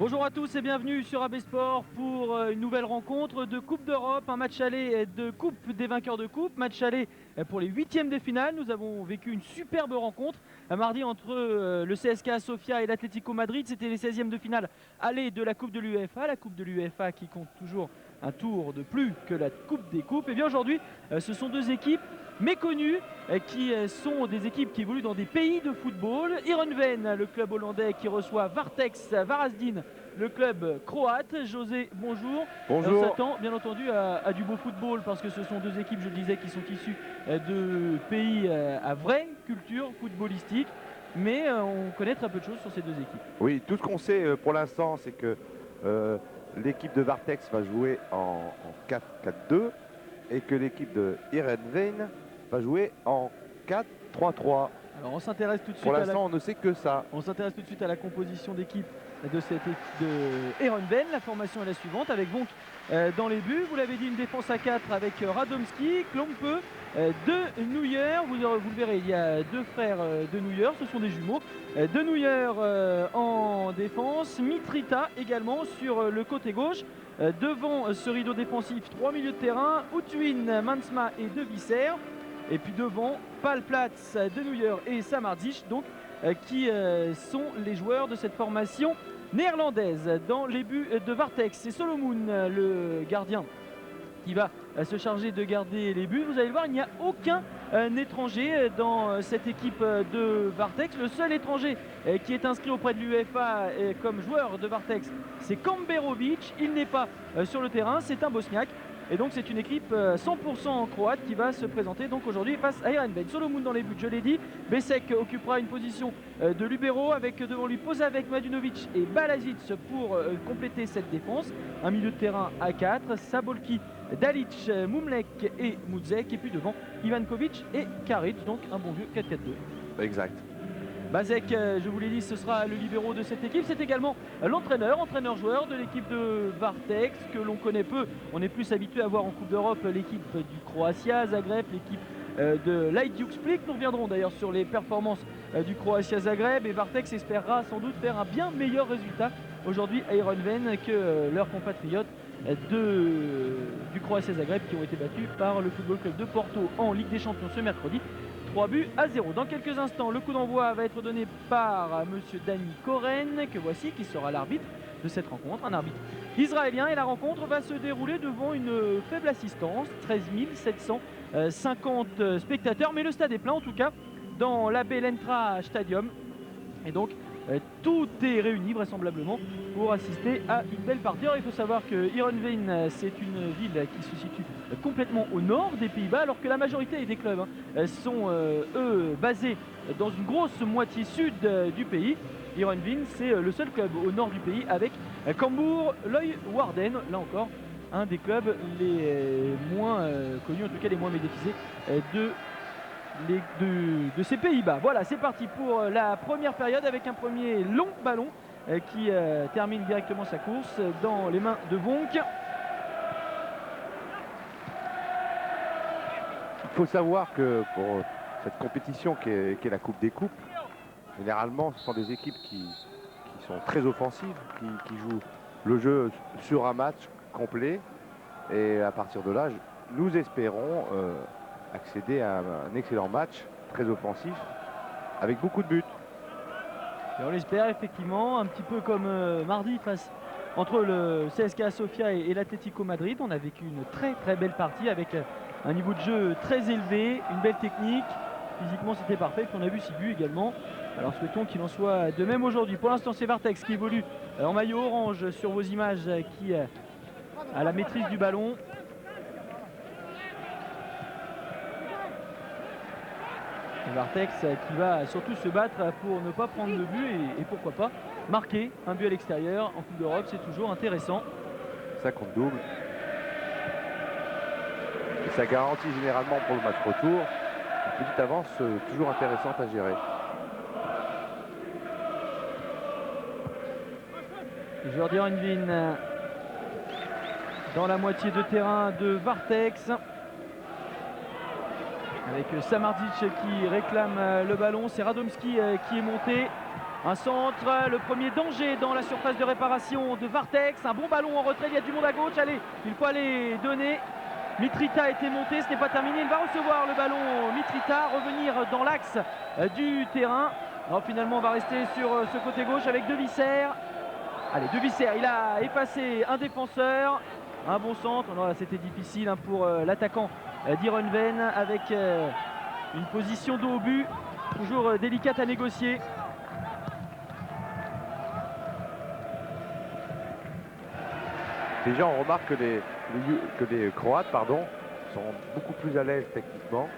Bonjour à tous et bienvenue sur AB Sport pour une nouvelle rencontre de Coupe d'Europe, un match aller de Coupe des vainqueurs de Coupe, match aller pour les huitièmes de finale. Nous avons vécu une superbe rencontre mardi entre le CSKA Sofia et l'Atlético Madrid. C'était les 16e de finale aller de la Coupe de l'UEFA, la Coupe de l'UEFA qui compte toujours un tour de plus que la Coupe des Coupes. Et bien aujourd'hui, ce sont deux équipes méconnues qui sont des équipes qui évoluent dans des pays de football. Heerenveen, le club hollandais qui reçoit Vartex Varazdin, le club croate. José, bonjour. Bonjour. On s'attend bien entendu à du beau football parce que ce sont deux équipes, je le disais, qui sont issues de pays à vraie culture footballistique. Mais on connaît très peu de choses sur ces deux équipes. Oui, tout ce qu'on sait pour l'instant, c'est que l'équipe de Vartex va jouer en 4-4-2 et que l'équipe de Heerenveen va jouer en 4-3-3. Alors on s'intéresse tout de suite Pour l'instant, on ne sait que ça. On s'intéresse tout de suite à la composition d'équipe de cette équipe de Heerenveen. La formation est la suivante avec Vonk dans les buts. Vous l'avez dit, une défense à 4 avec Radomski, Klompe, De Neuer. Vous le verrez, il y a deux frères De Neuer, ce sont des jumeaux. De Neuer en défense, Mitrita également sur le côté gauche. Devant ce rideau défensif, trois milieux de terrain, Outwin, Mansma et De Visser. Et puis devant, Palplatz, De Neuer et Samardzic, donc qui sont les joueurs de cette formation néerlandaise. Dans les buts de Vartex, c'est Solomon, le gardien, qui va se charger de garder les buts. Vous allez le voir, il n'y a aucun étranger dans cette équipe de Vartex. Le seul étranger qui est inscrit auprès de l'UEFA comme joueur de Vartex, c'est Kamberovic. Il n'est pas sur le terrain, c'est un Bosniaque. Et donc c'est une équipe 100% croate qui va se présenter donc aujourd'hui face à Heerenveen. Solomon dans les buts, je l'ai dit. Besek occupera une position de libéraux avec devant lui Posavec, Madunovic et Balazic pour compléter cette défense. Un milieu de terrain à 4, Sabolki, Dalic, Mumlek et Mudzek. Et puis devant Ivankovic et Karic, donc un bon vieux 4-4-2. Exact. Bazek, je vous l'ai dit, ce sera le libéraux de cette équipe. C'est également entraîneur-joueur de l'équipe de Vartex, que l'on connaît peu. On est plus habitué à voir en Coupe d'Europe l'équipe du Croatia Zagreb, l'équipe de l'Hajduk Split. Nous reviendrons d'ailleurs sur les performances du Croatia Zagreb. Et Vartex espérera sans doute faire un bien meilleur résultat aujourd'hui à Heerenveen que leurs compatriotes du Croatia Zagreb qui ont été battus par le Football Club de Porto en Ligue des Champions ce mercredi. 3-0. Dans quelques instants, le coup d'envoi va être donné par monsieur Dani Koren, que voici, qui sera l'arbitre de cette rencontre, un arbitre israélien. Et la rencontre va se dérouler devant une faible assistance, 13 750 spectateurs. Mais le stade est plein, en tout cas, dans l'AB Lentra Stadium. Et donc, tout est réuni vraisemblablement pour assister à une belle partie. Alors, il faut savoir que Heerenveen, c'est une ville qui se situe complètement au nord des Pays-Bas, alors que la majorité des clubs sont eux basés dans une grosse moitié sud du pays. Heerenveen, c'est le seul club au nord du pays avec Cambuur Leeuwarden, là encore un des clubs les moins connus, en tout cas les moins médiatisés de ces Pays-Bas. Voilà, c'est parti pour la première période avec un premier long ballon qui termine directement sa course dans les mains de Vonk. Il faut savoir que pour cette compétition qui est la Coupe des Coupes, généralement ce sont des équipes qui sont très offensives, qui jouent le jeu sur un match complet. Et à partir de là, nous espérons accéder à un excellent match, très offensif, avec beaucoup de buts. Et on l'espère effectivement, un petit peu comme mardi entre le CSKA Sofia et l'Atlético Madrid. On a vécu une très belle partie avec un niveau de jeu très élevé, une belle technique. Physiquement c'était parfait, puis on a vu 6 buts également. Alors souhaitons qu'il en soit de même aujourd'hui. Pour l'instant c'est Vartex qui évolue en maillot orange sur vos images, qui a la maîtrise du ballon. Vartex qui va surtout se battre pour ne pas prendre de but et pourquoi pas marquer un but à l'extérieur en Coupe d'Europe, c'est toujours intéressant. Ça compte double. Et ça garantit généralement pour le match retour une petite avance toujours intéressante à gérer. Les joueurs d'Heerenveen dans la moitié de terrain de Vartex. Avec Samardzic qui réclame le ballon, c'est Radomski qui est monté Un centre, le premier danger dans la surface de réparation de Vartex. Un bon ballon en retrait, il y a du monde à gauche. Allez, il faut aller donner. Mitrita a été monté, ce n'est pas terminé. Il va recevoir le ballon, Mitrita, revenir dans l'axe du terrain. Non, finalement, on va rester sur ce côté gauche avec De Visser. Allez, De Visser, il a effacé un défenseur. Un bon centre. Non, là, c'était difficile pour l'attaquant d'Heerenveen avec une position dos au but. Toujours délicate à négocier. Déjà, on remarque que les Croates sont beaucoup plus à l'aise techniquement.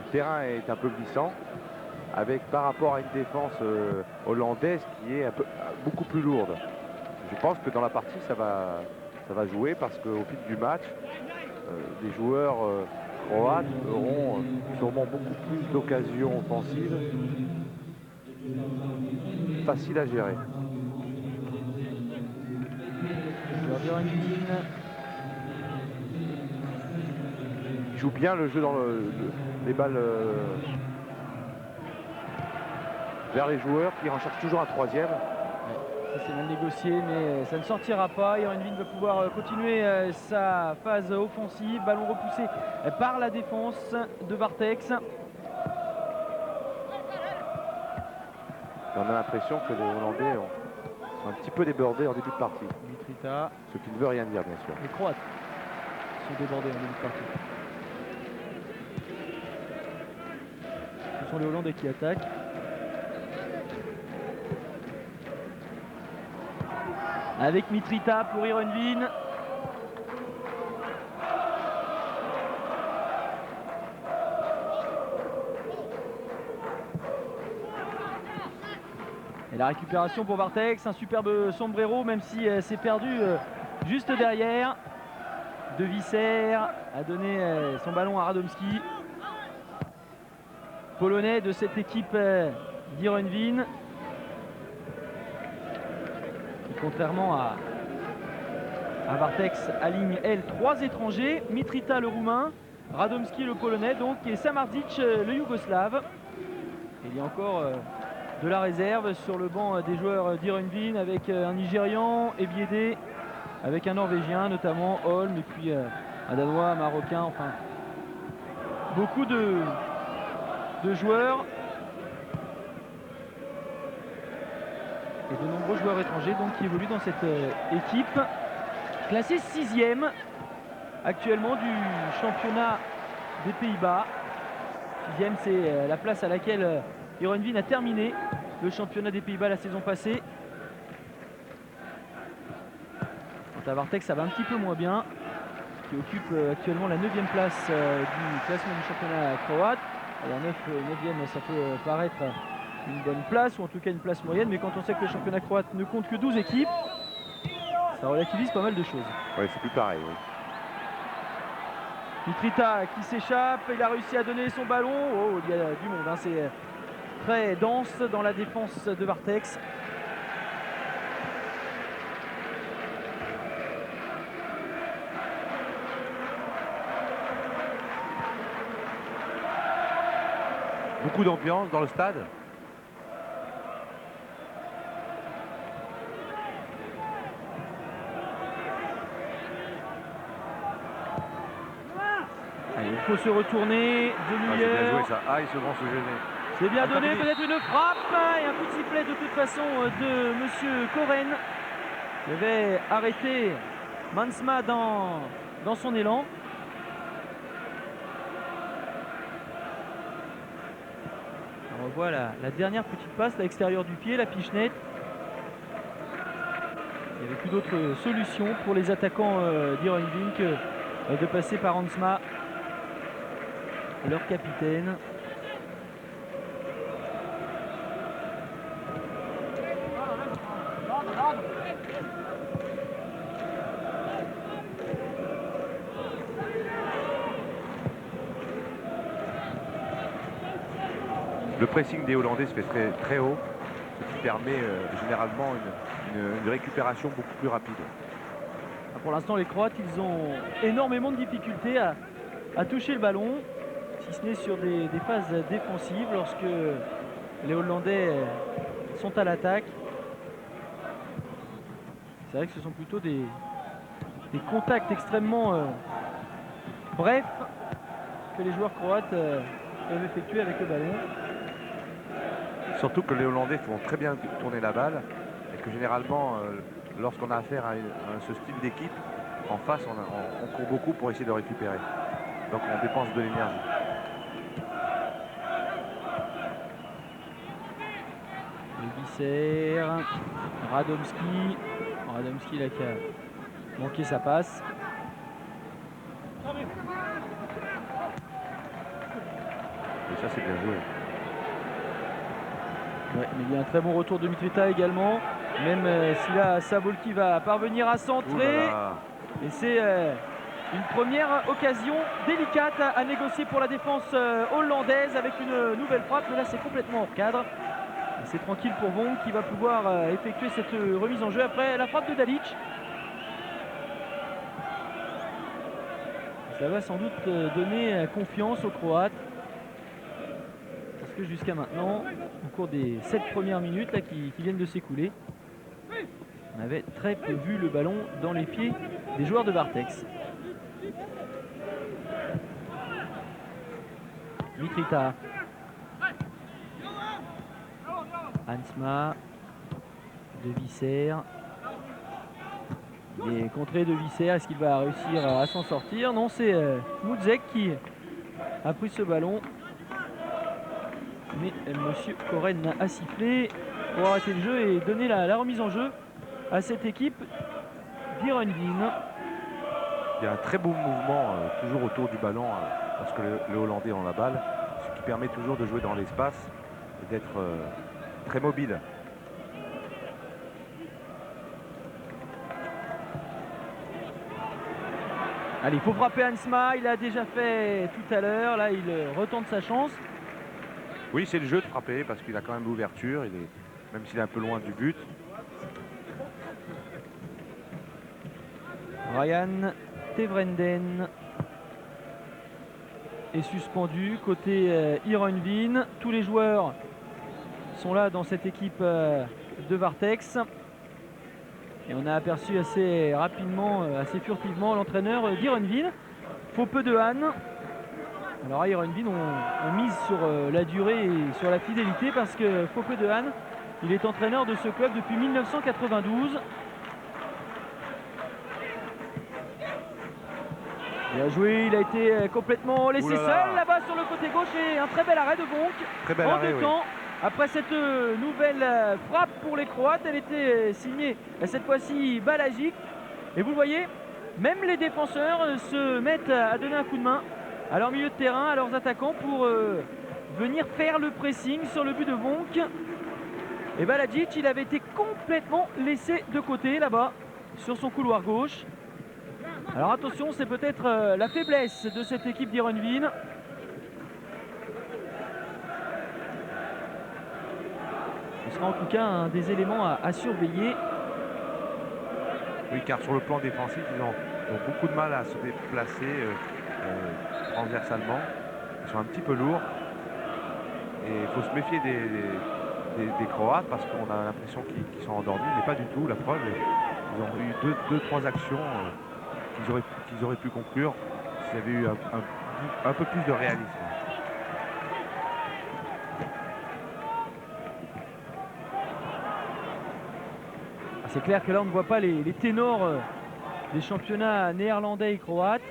Le terrain est un peu glissant, avec par rapport à une défense hollandaise qui est beaucoup plus lourde. Je pense que dans la partie, ça va jouer parce qu'au fil du match, les joueurs croates auront sûrement beaucoup plus d'occasions offensives faciles à gérer. Il joue bien le jeu dans les balles vers les joueurs qui recherchent toujours un troisième. Ça c'est mal négocié, mais ça ne sortira pas. Heerenveen va pouvoir continuer sa phase offensive. Ballon repoussé par la défense de Vartex. On a l'impression que les Hollandais sont un petit peu débordés en début de partie. Mitrita. Ce qui ne veut rien dire, bien sûr. Les Croates sont débordés en début de partie. Ce sont les Hollandais qui attaquent. Avec Mitrita pour Heerenveen. Et la récupération pour Vartex, un superbe sombrero, même si c'est perdu juste derrière. De Visser a donné son ballon à Radomski. Polonais de cette équipe d'Heerenveen. Contrairement à Vartex, aligne elle 3 étrangers. Mitrita le roumain, Radomski le polonais donc, et Samardzic le yougoslave. Et il y a encore de la réserve sur le banc des joueurs d'Heerenveen avec un Nigérian, Ebiede, avec un Norvégien notamment, Holm, et puis un Danois, un Marocain, enfin beaucoup de joueurs. Et de nombreux joueurs étrangers donc, qui évoluent dans cette équipe classée 6e actuellement du championnat des Pays-Bas. 6e, c'est la place à laquelle Heerenveen a terminé le championnat des Pays-Bas la saison passée. Quant à Vartex, ça va un petit peu moins bien, qui occupe actuellement la 9e place du classement du championnat croate. Alors 9e, ça peut paraître une bonne place, ou en tout cas une place moyenne, mais quand on sait que le championnat croate ne compte que 12 équipes, ça relativise pas mal de choses. Oui, c'est plus pareil. Oui. Mitrita qui s'échappe, il a réussi à donner son ballon. Oh, il y a du monde, hein. C'est très dense dans la défense de Vartex. Beaucoup d'ambiance dans le stade. Il faut se retourner. De C'est bien Neuer. joué ça. Ah, ils se vont se gêner. C'est bien donné, peut-être une frappe et un coup de sifflet de toute façon de Monsieur Koren. Il avait arrêté Mansma dans son élan. On revoit la dernière petite passe à l'extérieur du pied, la pichenette. Il n'y avait plus d'autre solution pour les attaquants d'Heerenveen que de passer par Hansma, leur capitaine. Le pressing des Hollandais se fait très, très haut, ce qui permet généralement une récupération beaucoup plus rapide. Pour l'instant, les Croates, ils ont énormément de difficultés à toucher le ballon, si ce n'est sur des phases défensives, lorsque les Hollandais sont à l'attaque. C'est vrai que ce sont plutôt des contacts extrêmement brefs que les joueurs croates peuvent effectuer avec le ballon. Surtout que les Hollandais font très bien tourner la balle et que généralement, lorsqu'on a affaire à ce style d'équipe, en face, on court beaucoup pour essayer de récupérer. Donc on dépense de l'énergie. Visser, Radomski. Radomski là qui a manqué sa passe. Et ça, c'est bien joué. Ouais, mais il y a un très bon retour de Mitrita également. Même si là, Sabolki va parvenir à centrer. Et c'est une première occasion délicate à négocier pour la défense hollandaise avec une nouvelle frappe. Mais là, c'est complètement hors cadre. C'est tranquille pour Vonk qui va pouvoir effectuer cette remise en jeu après la frappe de Dalic. Ça va sans doute donner confiance aux Croates. Parce que jusqu'à maintenant, au cours des 7 premières minutes là, qui viennent de s'écouler, on avait très peu vu le ballon dans les pieds des joueurs de Vartex. Mitrita. Hansma. De Visser. Il est contré de Visser. Est-ce qu'il va réussir à s'en sortir? Non, c'est Moudzek qui a pris ce ballon. Mais Monsieur Koren a sifflé pour arrêter le jeu et donner la remise en jeu à cette équipe d'Heerenveen. Il y a un très beau mouvement toujours autour du ballon lorsque les Hollandais ont la balle, ce qui permet toujours de jouer dans l'espace et d'être très mobile. Allez, il faut frapper Hansma, il a déjà fait tout à l'heure, là il retente sa chance. Oui, c'est le jeu de frapper parce qu'il a quand même l'ouverture, même s'il est un peu loin du but. Ryan Tevrenden est suspendu côté Heerenveen. Tous les joueurs sont là dans cette équipe de Vartex. Et on a aperçu assez rapidement, assez furtivement l'entraîneur d'Heerenveen. Faut peu de Han. Alors à Heerenveen, on mise sur la durée et sur la fidélité parce que Foppe de Han, il est entraîneur de ce club depuis 1992. Bien joué, il a été complètement laissé seul là-bas sur le côté gauche et un très bel arrêt de Vonk. Très bel en arrêt, deux temps. Après cette nouvelle frappe pour les Croates, elle était signée cette fois-ci Balagic. Et vous le voyez, même les défenseurs se mettent à donner un coup de main à leur milieu de terrain, à leurs attaquants pour venir faire le pressing sur le but de Vonk. Et Balagic, il avait été complètement laissé de côté là-bas sur son couloir gauche. Alors attention, c'est peut-être la faiblesse de cette équipe d'Heerenveen. Ce sera en tout cas un des éléments à surveiller. Oui, car sur le plan défensif, ils ont beaucoup de mal à se déplacer transversalement. Ils sont un petit peu lourds. Et il faut se méfier des Croates parce qu'on a l'impression qu'ils sont endormis, mais pas du tout. La preuve, ils ont eu deux, trois actions qu'ils auraient pu conclure s'il y avait eu un peu plus de réalisme. C'est clair que là on ne voit pas les ténors des championnats néerlandais et croates.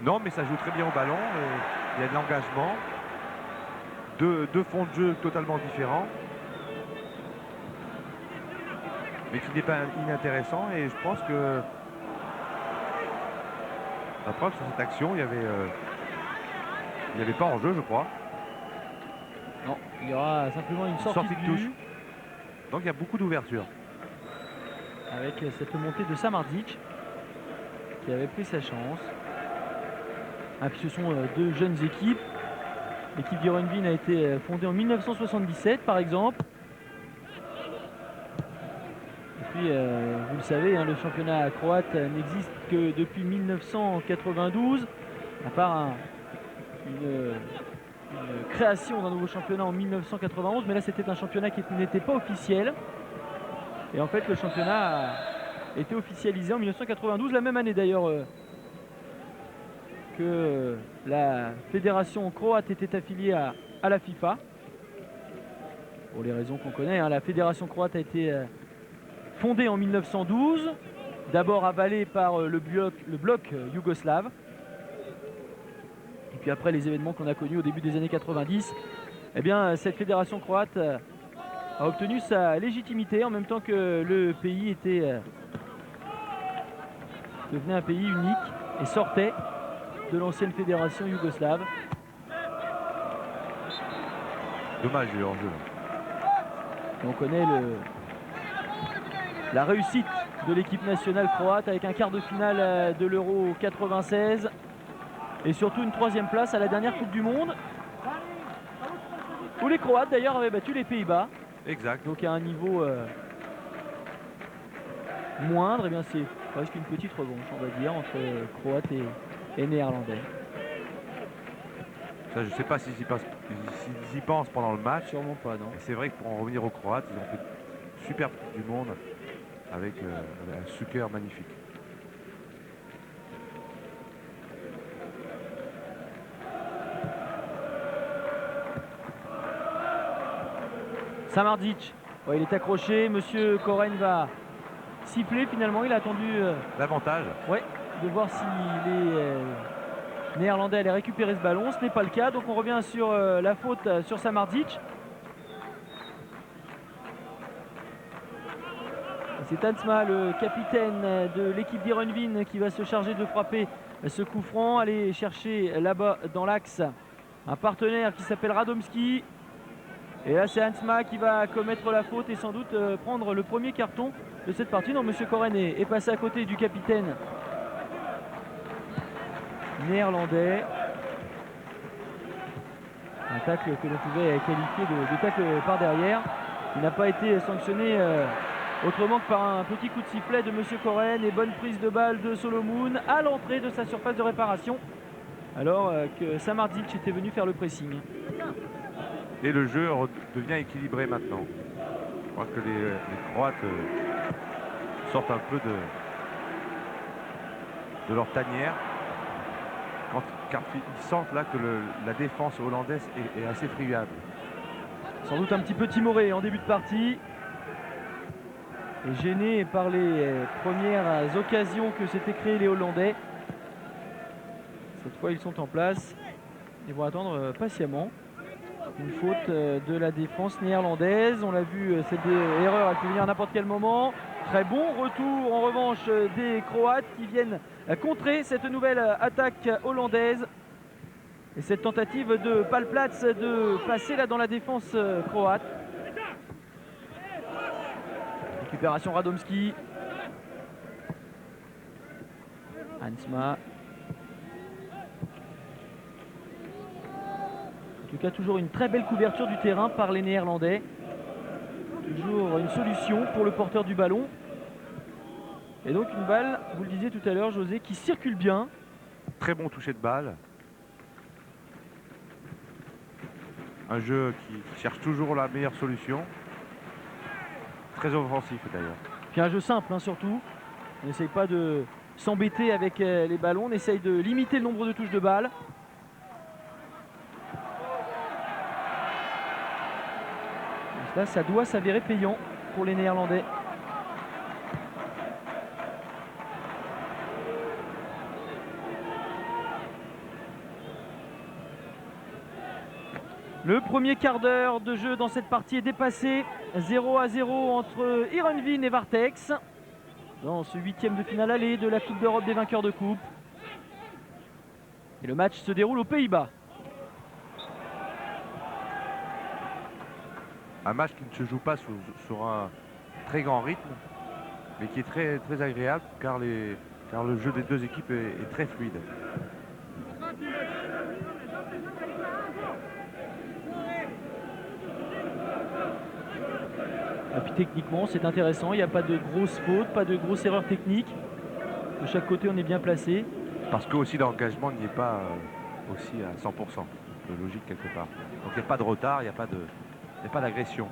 Non, mais ça joue très bien au ballon. Il y a de l'engagement. Deux fonds de jeu totalement différents. Mais qui n'est pas inintéressant. Et je pense que la preuve sur cette action, il n'y avait pas en jeu, je crois. Non, il y aura simplement une sortie de touche. Donc il y a beaucoup d'ouverture. Avec cette montée de Samardzic qui avait pris sa chance. Ah, puis ce sont deux jeunes équipes. L'équipe d'Heerenveen a été fondée en 1977 par exemple. Et puis vous le savez, le championnat croate n'existe que depuis 1992, à part une création d'un nouveau championnat en 1991, mais là c'était un championnat qui n'était pas officiel. Et en fait le championnat a été officialisé en 1992, la même année d'ailleurs que la fédération croate était affiliée à la FIFA. Pour les raisons qu'on connaît, hein, la fédération croate a été fondée en 1912, d'abord avalée par le bloc yougoslave. Et puis après les événements qu'on a connus au début des années 90, eh bien, cette fédération croate a obtenu sa légitimité en même temps que le pays devenait un pays unique et sortait de l'ancienne fédération yougoslave. Dommage le hors-jeu. On connaît la réussite de l'équipe nationale croate avec un quart de finale de l'Euro 96 et surtout une 3e place à la dernière Coupe du Monde où les Croates d'ailleurs avaient battu les Pays-Bas. Exact. Donc à un niveau moindre, eh bien c'est presque une petite revanche, on va dire, entre Croates et Néerlandais. Ça, je ne sais pas s'ils y pensent pendant le match. Sûrement pas, non. C'est vrai que pour en revenir aux Croates, ils ont fait une superbe Coupe du Monde avec un soccer magnifique. Samardzic, ouais, il est accroché, Monsieur Koren va siffler finalement, il a attendu l'avantage de voir si les Néerlandais allaient récupérer ce ballon, ce n'est pas le cas, donc on revient sur la faute sur Samardzic. C'est Hansma, le capitaine de l'équipe d'Heerenveen, qui va se charger de frapper ce coup franc, aller chercher là-bas dans l'axe un partenaire qui s'appelle Radomski. Et là c'est Hansma qui va commettre la faute et sans doute prendre le premier carton de cette partie. Non, Monsieur Koren est passé à côté du capitaine néerlandais. Un tacle que l'on pouvait qualifier de tacle par derrière. Il n'a pas été sanctionné autrement que par un petit coup de sifflet de Monsieur Koren et bonne prise de balle de Solomon à l'entrée de sa surface de réparation alors que Samardzic était venu faire le pressing. Et le jeu devient équilibré maintenant. Je crois que les Croates sortent un peu de leur tanière car ils sentent là que la défense hollandaise est assez friable. Sans doute un petit peu timoré en début de partie et gêné par les premières occasions que s'étaient créées les Hollandais. Cette fois ils sont en place et vont attendre patiemment. Une faute de la défense néerlandaise. On l'a vu, cette erreur, elle peut venir à n'importe quel moment. Très bon retour en revanche des Croates qui viennent contrer cette nouvelle attaque hollandaise. Et cette tentative de Palplatz de passer là dans la défense croate. Récupération Radomski. Hansma. En tout cas, toujours une très belle couverture du terrain par les Néerlandais. Toujours une solution pour le porteur du ballon. Et donc une balle, vous le disiez tout à l'heure, José, qui circule bien. Très bon toucher de balle. Un jeu qui cherche toujours la meilleure solution. Très offensif d'ailleurs. Puis un jeu simple hein, surtout. On n'essaye pas de s'embêter avec les ballons. On essaye de limiter le nombre de touches de balle. Là, ça doit s'avérer payant pour les Néerlandais. Le premier quart d'heure de jeu dans cette partie est dépassé. 0-0 entre Heerenveen et Vartex. Dans ce 8e de finale aller de la Coupe d'Europe des vainqueurs de coupe. Et le match se déroule aux Pays-Bas. Un match qui ne se joue pas sur un très grand rythme, mais qui est très, très agréable car le jeu des deux équipes est très fluide. Et puis techniquement c'est intéressant, il n'y a pas de grosses fautes, pas de grosses erreurs techniques. De chaque côté on est bien placé. Parce que aussi l'engagement n'y est pas aussi à 100%. logique quelque part. Donc il n'y a pas de retard, il n'y a pas d'agression.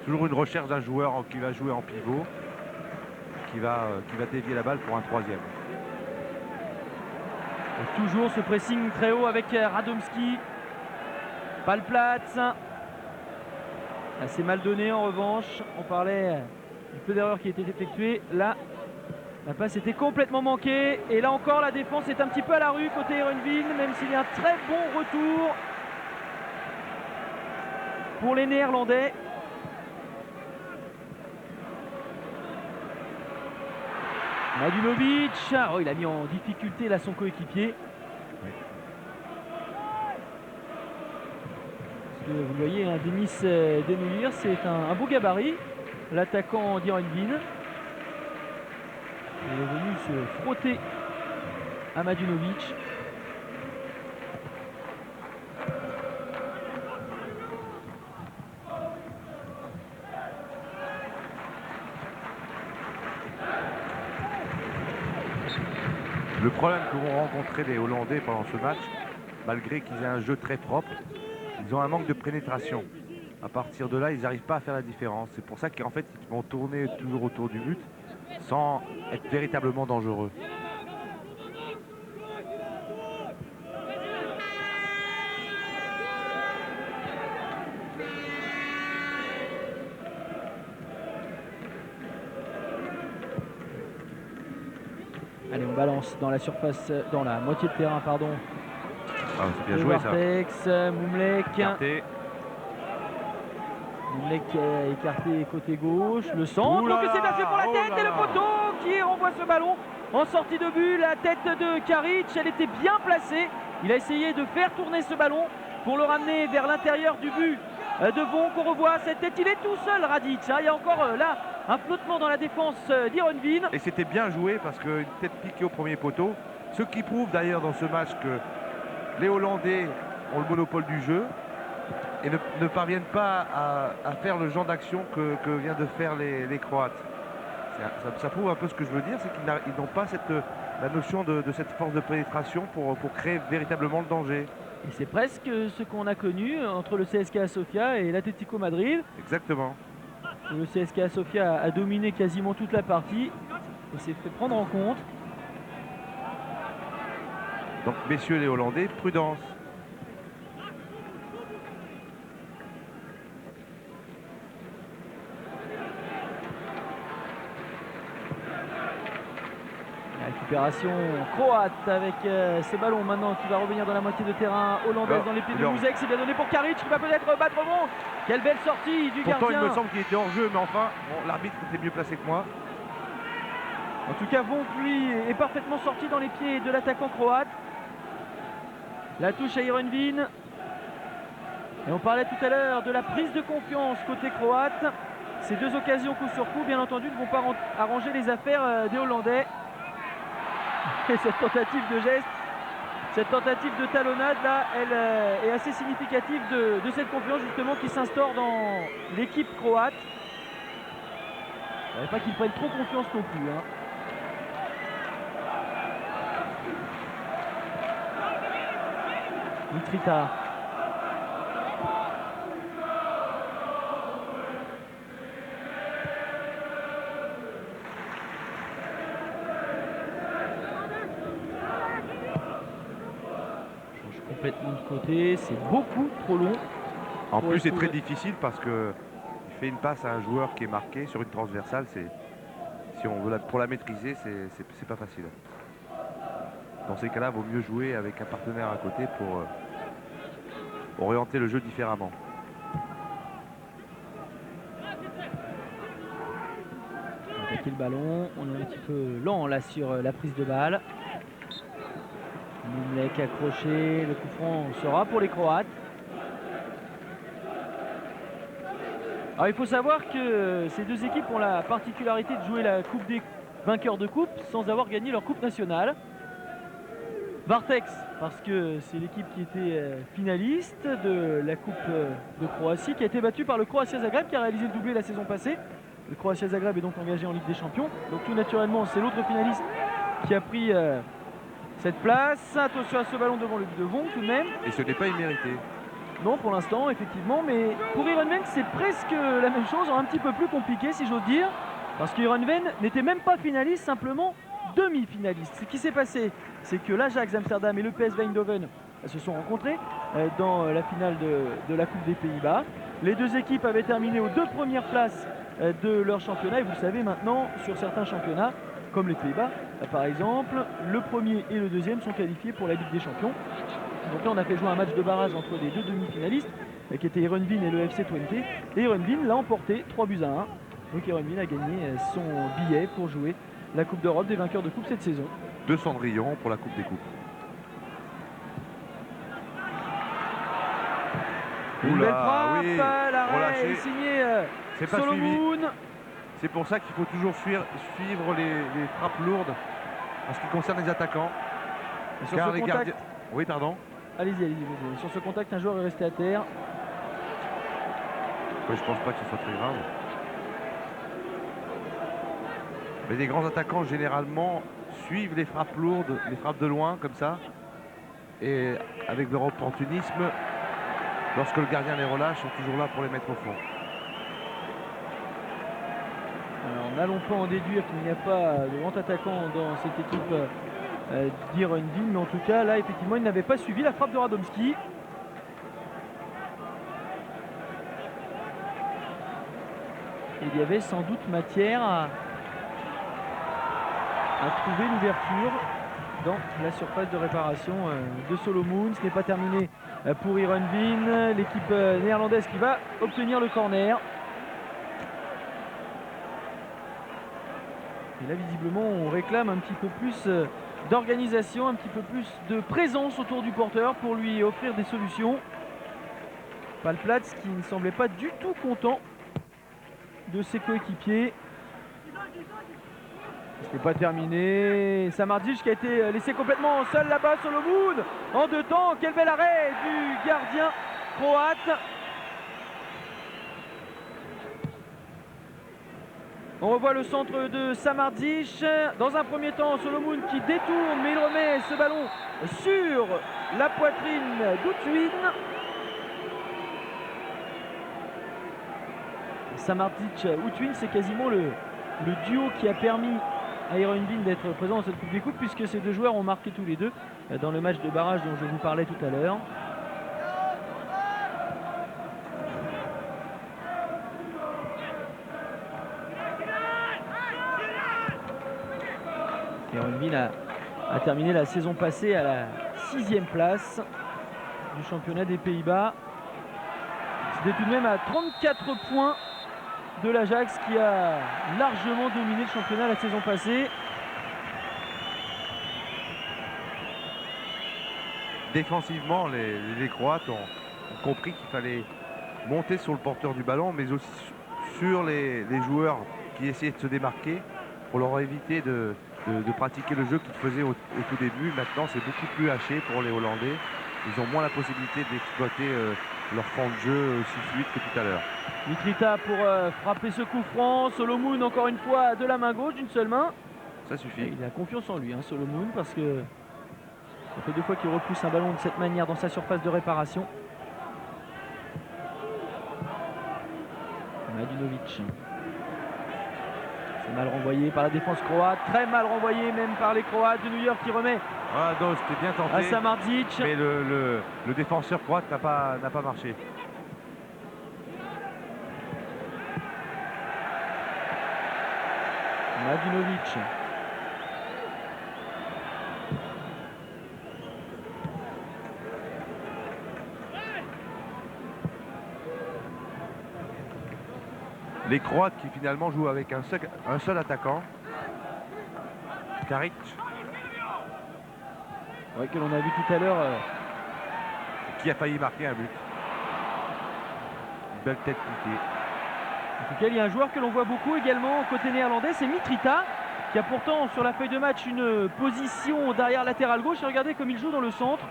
Toujours une recherche d'un joueur qui va jouer en pivot, qui va dévier la balle pour un troisième. Et toujours ce pressing très haut avec Radomski. Pas le Platz. Assez mal donné en revanche. On parlait du peu d'erreurs qui étaient effectuées. Là, la passe était complètement manquée. Et là encore, la défense est un petit peu à la rue côté Heerenveen, même s'il y a un très bon retour pour les Néerlandais. Madunovic, oh, il a mis en difficulté là son coéquipier. Oui. Parce que vous le voyez, hein, Denis Denouillir, c'est un beau gabarit, l'attaquant d'Heerenveen. Il est venu se frotter à Madunovic. Le problème que vont rencontrer les Hollandais pendant ce match, malgré qu'ils aient un jeu très propre, ils ont un manque de pénétration. À partir de là, ils n'arrivent pas à faire la différence. C'est pour ça qu'en fait, ils vont tourner toujours autour du but sans être véritablement dangereux. Allez, on balance dans la surface, dans la moitié de terrain, pardon. Ah, c'est bien joué ça. Vartex, Moumlek. Écarté. Moumlek écarté côté gauche. Le centre, Ouh là que c'est bien là, fait pour la oh tête là et le là. poteau qui renvoie ce ballon en sortie de but. La tête de Karic, elle était bien placée. Il a essayé de faire tourner ce ballon pour le ramener vers l'intérieur du but de Vonk. On revoit cette tête, il est tout seul Radic. Hein. Il y a encore là un flottement dans la défense d'Heerenveen. Et c'était bien joué parce qu'une tête piquée au premier poteau. Ce qui prouve d'ailleurs dans ce match que les Hollandais ont le monopole du jeu et ne parviennent pas à faire le genre d'action que viennent de faire les Croates. Ça prouve un peu ce que je veux dire, c'est qu'ils n'ont pas la notion de cette force de pénétration pour créer véritablement le danger. Et c'est presque ce qu'on a connu entre le CSKA Sofia et l'Atlético Madrid. Exactement. Le CSKA Sofia a dominé quasiment toute la partie et s'est fait prendre en compte. Donc messieurs les Hollandais, prudence. La récupération croate avec ces ballons maintenant qui va revenir dans la moitié de terrain hollandaise dans les pieds de Mouzek. C'est bien donné pour Karic qui va peut-être battre Vonk. Quelle belle sortie du Pourtant gardien. il me semble qu'il était hors jeu, mais enfin bon, l'arbitre était mieux placé que moi. En tout cas, Vonk, lui, est parfaitement sorti dans les pieds de l'attaquant croate. La touche à Heerenveen. Et on parlait tout à l'heure de la prise de confiance côté croate. Ces deux occasions coup sur coup, bien entendu, ne vont pas arranger les affaires des Hollandais. Et cette tentative de geste, cette tentative de talonnade, là, elle est assez significative de cette confiance justement qui s'instaure dans l'équipe croate. Il ne fallait pas qu'ils prennent trop confiance non plus. Hein. Mitrita. Change complètement de côté, c'est beaucoup trop long. En Pour plus c'est retrouver- très difficile parce que il fait une passe à un joueur qui est marqué sur une transversale. Si on veut pour la maîtriser, c'est pas facile. Dans ces cas-là, il vaut mieux jouer avec un partenaire à côté pour orienter le jeu différemment. On va attaquer le ballon, on est un petit peu lent là sur la prise de balle. Moumlek accroché, le coup franc sera pour les Croates. Alors il faut savoir que ces deux équipes ont la particularité de jouer la Coupe des vainqueurs de coupe sans avoir gagné leur Coupe nationale. Vartex, parce que c'est l'équipe qui était finaliste de la Coupe de Croatie, qui a été battue par le Croatia Zagreb, qui a réalisé le doublé la saison passée. Le Croatia Zagreb est donc engagé en Ligue des Champions. Donc tout naturellement, c'est l'autre finaliste qui a pris cette place. Attention à ce ballon devant le but de Vonk tout de même. Et ce n'est pas immérité. Non, pour l'instant, effectivement. Mais pour Heerenveen, c'est presque la même chose, un petit peu plus compliqué si j'ose dire. Parce que Heerenveen n'était même pas finaliste, simplement demi-finaliste. Ce qui s'est passé, c'est que l'Ajax Amsterdam et le PSV Eindhoven se sont rencontrés dans la finale de la Coupe des Pays-Bas. Les deux équipes avaient terminé aux 2 premières places de leur championnat. Et vous le savez maintenant, sur certains championnats, comme les Pays-Bas par exemple, le premier et le deuxième sont qualifiés pour la Ligue des Champions. Donc là, on a fait jouer un match de barrage entre les deux demi-finalistes, qui étaient Heerenveen et le FC Twente. Et Heerenveen l'a emporté 3-1. Donc Heerenveen a gagné son billet pour jouer la Coupe d'Europe des vainqueurs de Coupe cette saison. 2 Cendrillon pour la Coupe des Coupes. Une belle frappe, oui, l'arrêt relâché. est signé C'est pas suivi. Solomon. C'est pour ça qu'il faut toujours suivre les frappes lourdes en ce qui concerne les attaquants. Et sur Car ce les contact, gardiens... Oui, pardon. allez-y. Sur ce contact, un joueur est resté à terre. Oui, je pense pas que ce soit très grave. Mais les grands attaquants, généralement, suivent les frappes lourdes, les frappes de loin, comme ça. Et avec leur opportunisme, lorsque le gardien les relâche, sont toujours là pour les mettre au fond. Alors, n'allons pas en déduire qu'il n'y a pas de grand attaquant dans cette équipe d'Heerenveen, mais en tout cas, là, effectivement, il n'avait pas suivi la frappe de Radomski. Et il y avait sans doute matière à trouver l'ouverture dans la surface de réparation de Solomon. Ce n'est pas terminé pour Heerenveen, l'équipe néerlandaise qui va obtenir le corner. Et là, visiblement, on réclame un petit peu plus d'organisation, un petit peu plus de présence autour du porteur pour lui offrir des solutions. Palplatz qui ne semblait pas du tout content de ses coéquipiers. Ce n'est pas terminé. Samardzic qui a été laissé complètement seul là-bas. Solomon en 2 temps. Quel bel arrêt du gardien croate. On revoit le centre de Samardzic. Dans un premier temps, Solomon qui détourne, mais il remet ce ballon sur la poitrine d'Outwin. Samardzic-Outwin, c'est quasiment le duo qui a permis à Heerenveen d'être présent dans cette Coupe des Coupes, puisque ces deux joueurs ont marqué tous les deux dans le match de barrage dont je vous parlais tout à l'heure. Heerenveen a terminé la saison passée à la 6e place du championnat des Pays-Bas. C'était tout de même à 34 points de l'Ajax qui a largement dominé le championnat la saison passée. Défensivement, les Croates ont compris qu'il fallait monter sur le porteur du ballon, mais aussi sur les joueurs qui essayaient de se démarquer pour leur éviter de pratiquer le jeu qu'ils faisaient au tout début. Maintenant, c'est beaucoup plus haché pour les Hollandais. Ils ont moins la possibilité d'exploiter leur fond de jeu aussi fluide que tout à l'heure. Mitrita pour frapper ce coup franc. Solomon encore une fois de la main gauche, d'une seule main. Ça suffit. Et il a confiance en lui, Solomon, parce que ça fait 2 fois qu'il repousse un ballon de cette manière dans sa surface de réparation. Mladenovic. C'est mal renvoyé par la défense croate, très mal renvoyé même par les Croates de New York qui remet Ah non, c'était bien tenté. à Samardzic. Mais le défenseur croate n'a pas marché. Mladenovic. Les Croates qui finalement jouent avec un seul attaquant, Karic, Ouais, que l'on a vu tout à l'heure. qui a failli marquer un but. Une belle tête piquée. En tout cas, il y a un joueur que l'on voit beaucoup également côté néerlandais, c'est Mitrita, qui a pourtant sur la feuille de match une position derrière latéral gauche. Et regardez comme il joue dans le centre.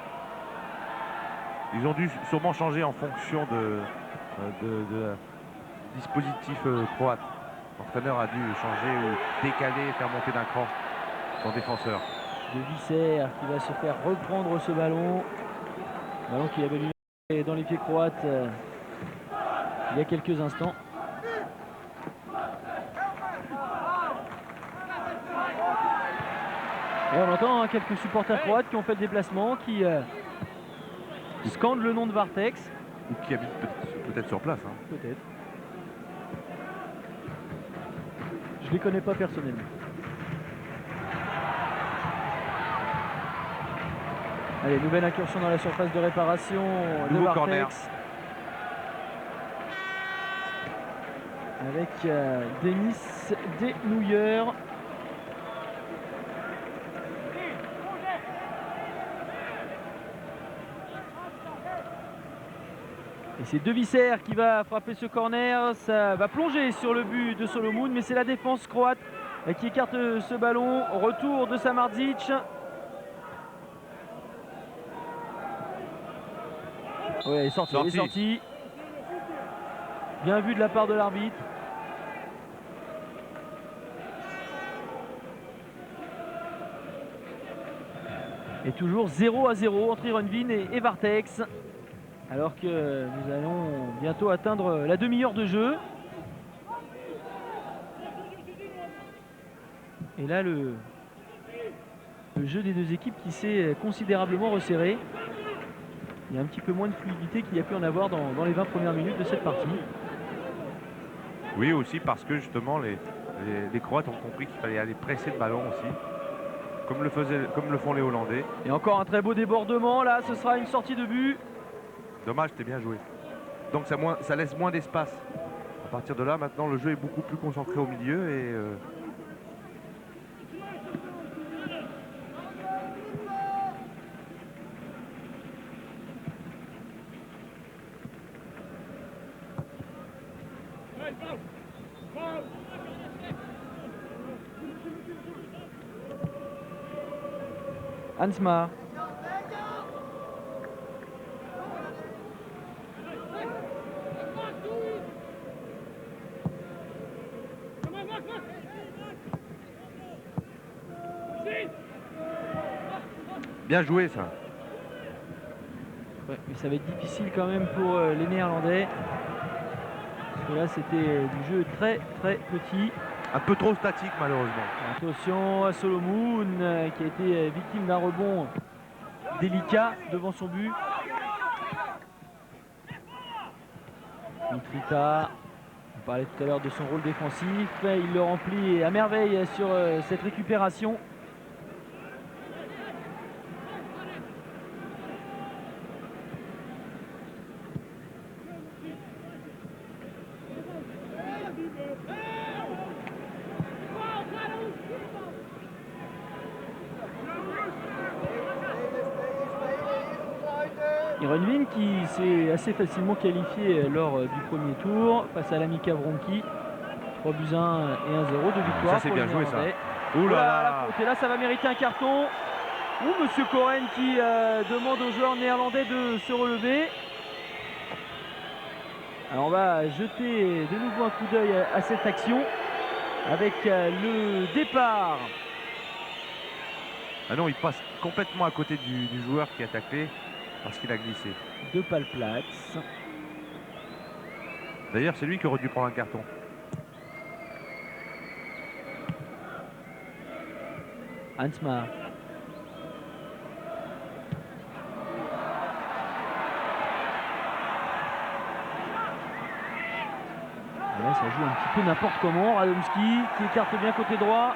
Ils ont dû sûrement changer en fonction de dispositif croate. L'entraîneur a dû changer ou décaler, faire monter d'un cran son défenseur. De Visser qui va se faire reprendre ce ballon. Ballon qui avait lui dans les pieds croates il y a quelques instants. Et on entend quelques supporters croates qui ont fait le déplacement, qui scandent le nom de Vartex. Ou qui habite peut-être sur place. Hein. Peut-être. Je les connais pas personnellement. Allez, nouvelle incursion dans la surface de réparation de Nouveau Vartex. corner. Avec Denis Desnouillers. Et c'est De Visser qui va frapper ce corner. Ça va plonger sur le but de Solomon, mais c'est la défense croate qui écarte ce ballon. Retour de Samardzic. Ouais, elle est sortie, elle est sortie. Bien vu de la part de l'arbitre. Et toujours 0-0 entre Heerenveen et Vartex. Alors que nous allons bientôt atteindre la demi-heure de jeu. Et là, le jeu des deux équipes qui s'est considérablement resserré. Il y a un petit peu moins de fluidité qu'il y a pu en avoir dans les 20 premières minutes de cette partie. Oui, aussi parce que justement les Croates ont compris qu'il fallait aller presser le ballon aussi. Comme le font les Hollandais. Et encore un très beau débordement. Là, ce sera une sortie de but. Dommage, c'était bien joué. Donc ça laisse moins d'espace. À partir de là, maintenant, le jeu est beaucoup plus concentré au milieu et Hansma. bien joué ça. Ouais, mais ça va être difficile quand même pour les Néerlandais. Parce que là, c'était du jeu très très petit. Un peu trop statique malheureusement. Attention à Solomon qui a été victime d'un rebond délicat devant son but. Mitrita, on parlait tout à l'heure de son rôle défensif. Il le remplit à merveille sur cette récupération. Heerenveen qui s'est assez facilement qualifié lors du premier tour face à l'ami Kavronki. 3 buts 1 et 1-0 de victoire. Ça c'est bien joué ça. Ouh là là, la faute, et là ça va mériter un carton. Ou Monsieur Coren qui demande aux joueurs néerlandais de se relever. Alors on va jeter de nouveau un coup d'œil à cette action avec le départ. Ah non, il passe complètement à côté du joueur qui a taclé parce qu'il a glissé. De Palplatz. D'ailleurs, c'est lui qui aurait dû prendre un carton. Hansma. Là, ça joue un petit peu n'importe comment. Radomski qui écarte bien côté droit.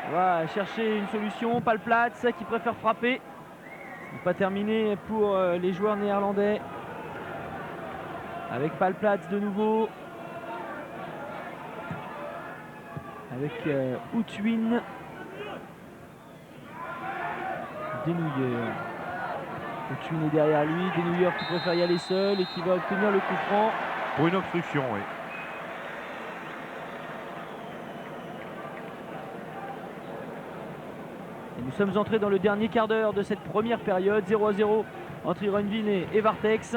On va chercher une solution. Palplatz qui préfère frapper. Pas terminé pour les joueurs néerlandais. Avec Palplatz de nouveau. Avec Outwin. Desnouillers. Outwin est derrière lui. Desnouillers qui préfère y aller seul et qui va obtenir le coup franc. Pour une obstruction, oui. Et nous sommes entrés dans le dernier quart d'heure de cette première période. 0-0 entre Heerenveen et Vartex.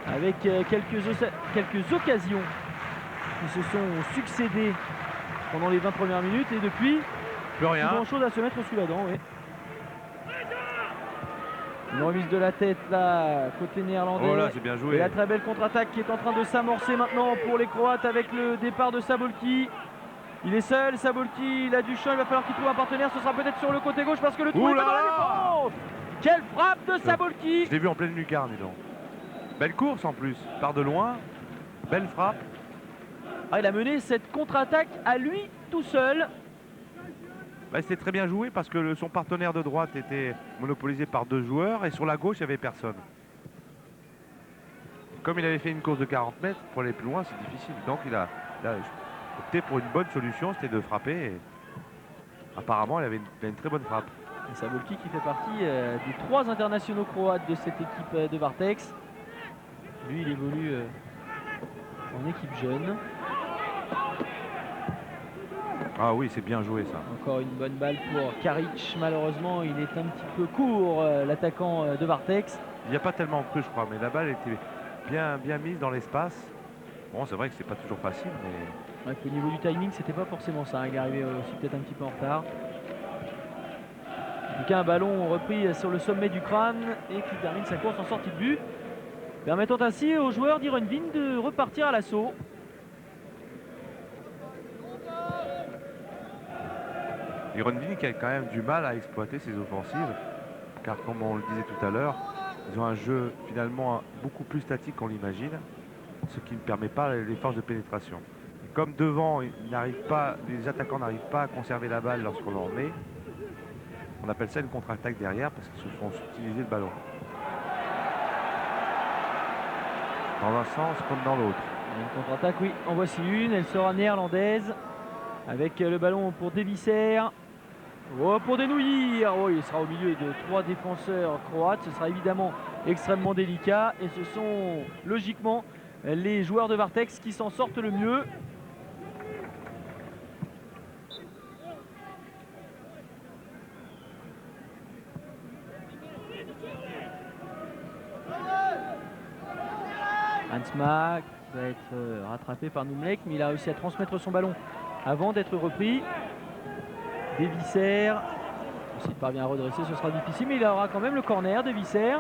Avec quelques occasions qui se sont succédés pendant les 20 premières minutes et depuis, Plus rien. plus grand chose à se mettre sous la dent. Oui. Une remise de la tête là, côté néerlandais. Oh là, c'est bien Et joué. la très belle contre-attaque qui est en train de s'amorcer maintenant pour les Croates avec le départ de Sabolki. Il est seul, Sabolki, il a du champ, il va falloir qu'il trouve un partenaire. Ce sera peut-être sur le côté gauche parce que le trou est Ouh là pas dans la là. défense. Quelle frappe de Sabolki! Je l'ai vu en pleine lucarne, dis donc. Belle course en plus. Part de loin. Belle frappe. Ah, il a mené cette contre-attaque à lui tout seul. Bah, c'était très bien joué parce que son partenaire de droite était monopolisé par 2 joueurs et sur la gauche, il n'y avait personne. Comme il avait fait une course de 40 mètres, pour aller plus loin, c'est difficile. Donc il a opté pour une bonne solution, c'était de frapper. Et apparemment, il avait une très bonne frappe. Et Sabolki qui fait partie des 3 internationaux croates de cette équipe de Vartex. Lui, il évolue en équipe jeune. Ah oui, c'est bien joué ça. Encore une bonne balle pour Karic. Malheureusement, il est un petit peu court, l'attaquant de Vartex. Il n'y a pas tellement cru, je crois, mais la balle était bien mise dans l'espace. Bon, c'est vrai que c'est pas toujours facile, mais Ouais, au niveau du timing, c'était pas forcément ça. Il est arrivé aussi peut-être un petit peu en retard. En tout cas, un ballon repris sur le sommet du crâne et qui termine sa course en sortie de but, permettant ainsi aux joueurs d'Ironvin de repartir à l'assaut. Ironvin qui a quand même du mal à exploiter ses offensives, car comme on le disait tout à l'heure, ils ont un jeu finalement beaucoup plus statique qu'on l'imagine, ce qui ne permet pas les forces de pénétration. Et comme devant, les attaquants n'arrivent pas à conserver la balle lorsqu'on en met, on appelle ça une contre-attaque derrière parce qu'ils se font utiliser le ballon. Dans un sens comme dans l'autre. Une contre-attaque, oui, en voici une. Elle sera néerlandaise avec le ballon pour Devisser. Oh, pour Denouillir. Oh, il sera au milieu de 3 défenseurs croates. Ce sera évidemment extrêmement délicat et ce sont logiquement les joueurs de Vartex qui s'en sortent le mieux. Hansma va être rattrapé par Noumlek, mais il a réussi à transmettre son ballon avant d'être repris. Devisser, s'il parvient à redresser, ce sera difficile, mais il aura quand même le corner. Devisser.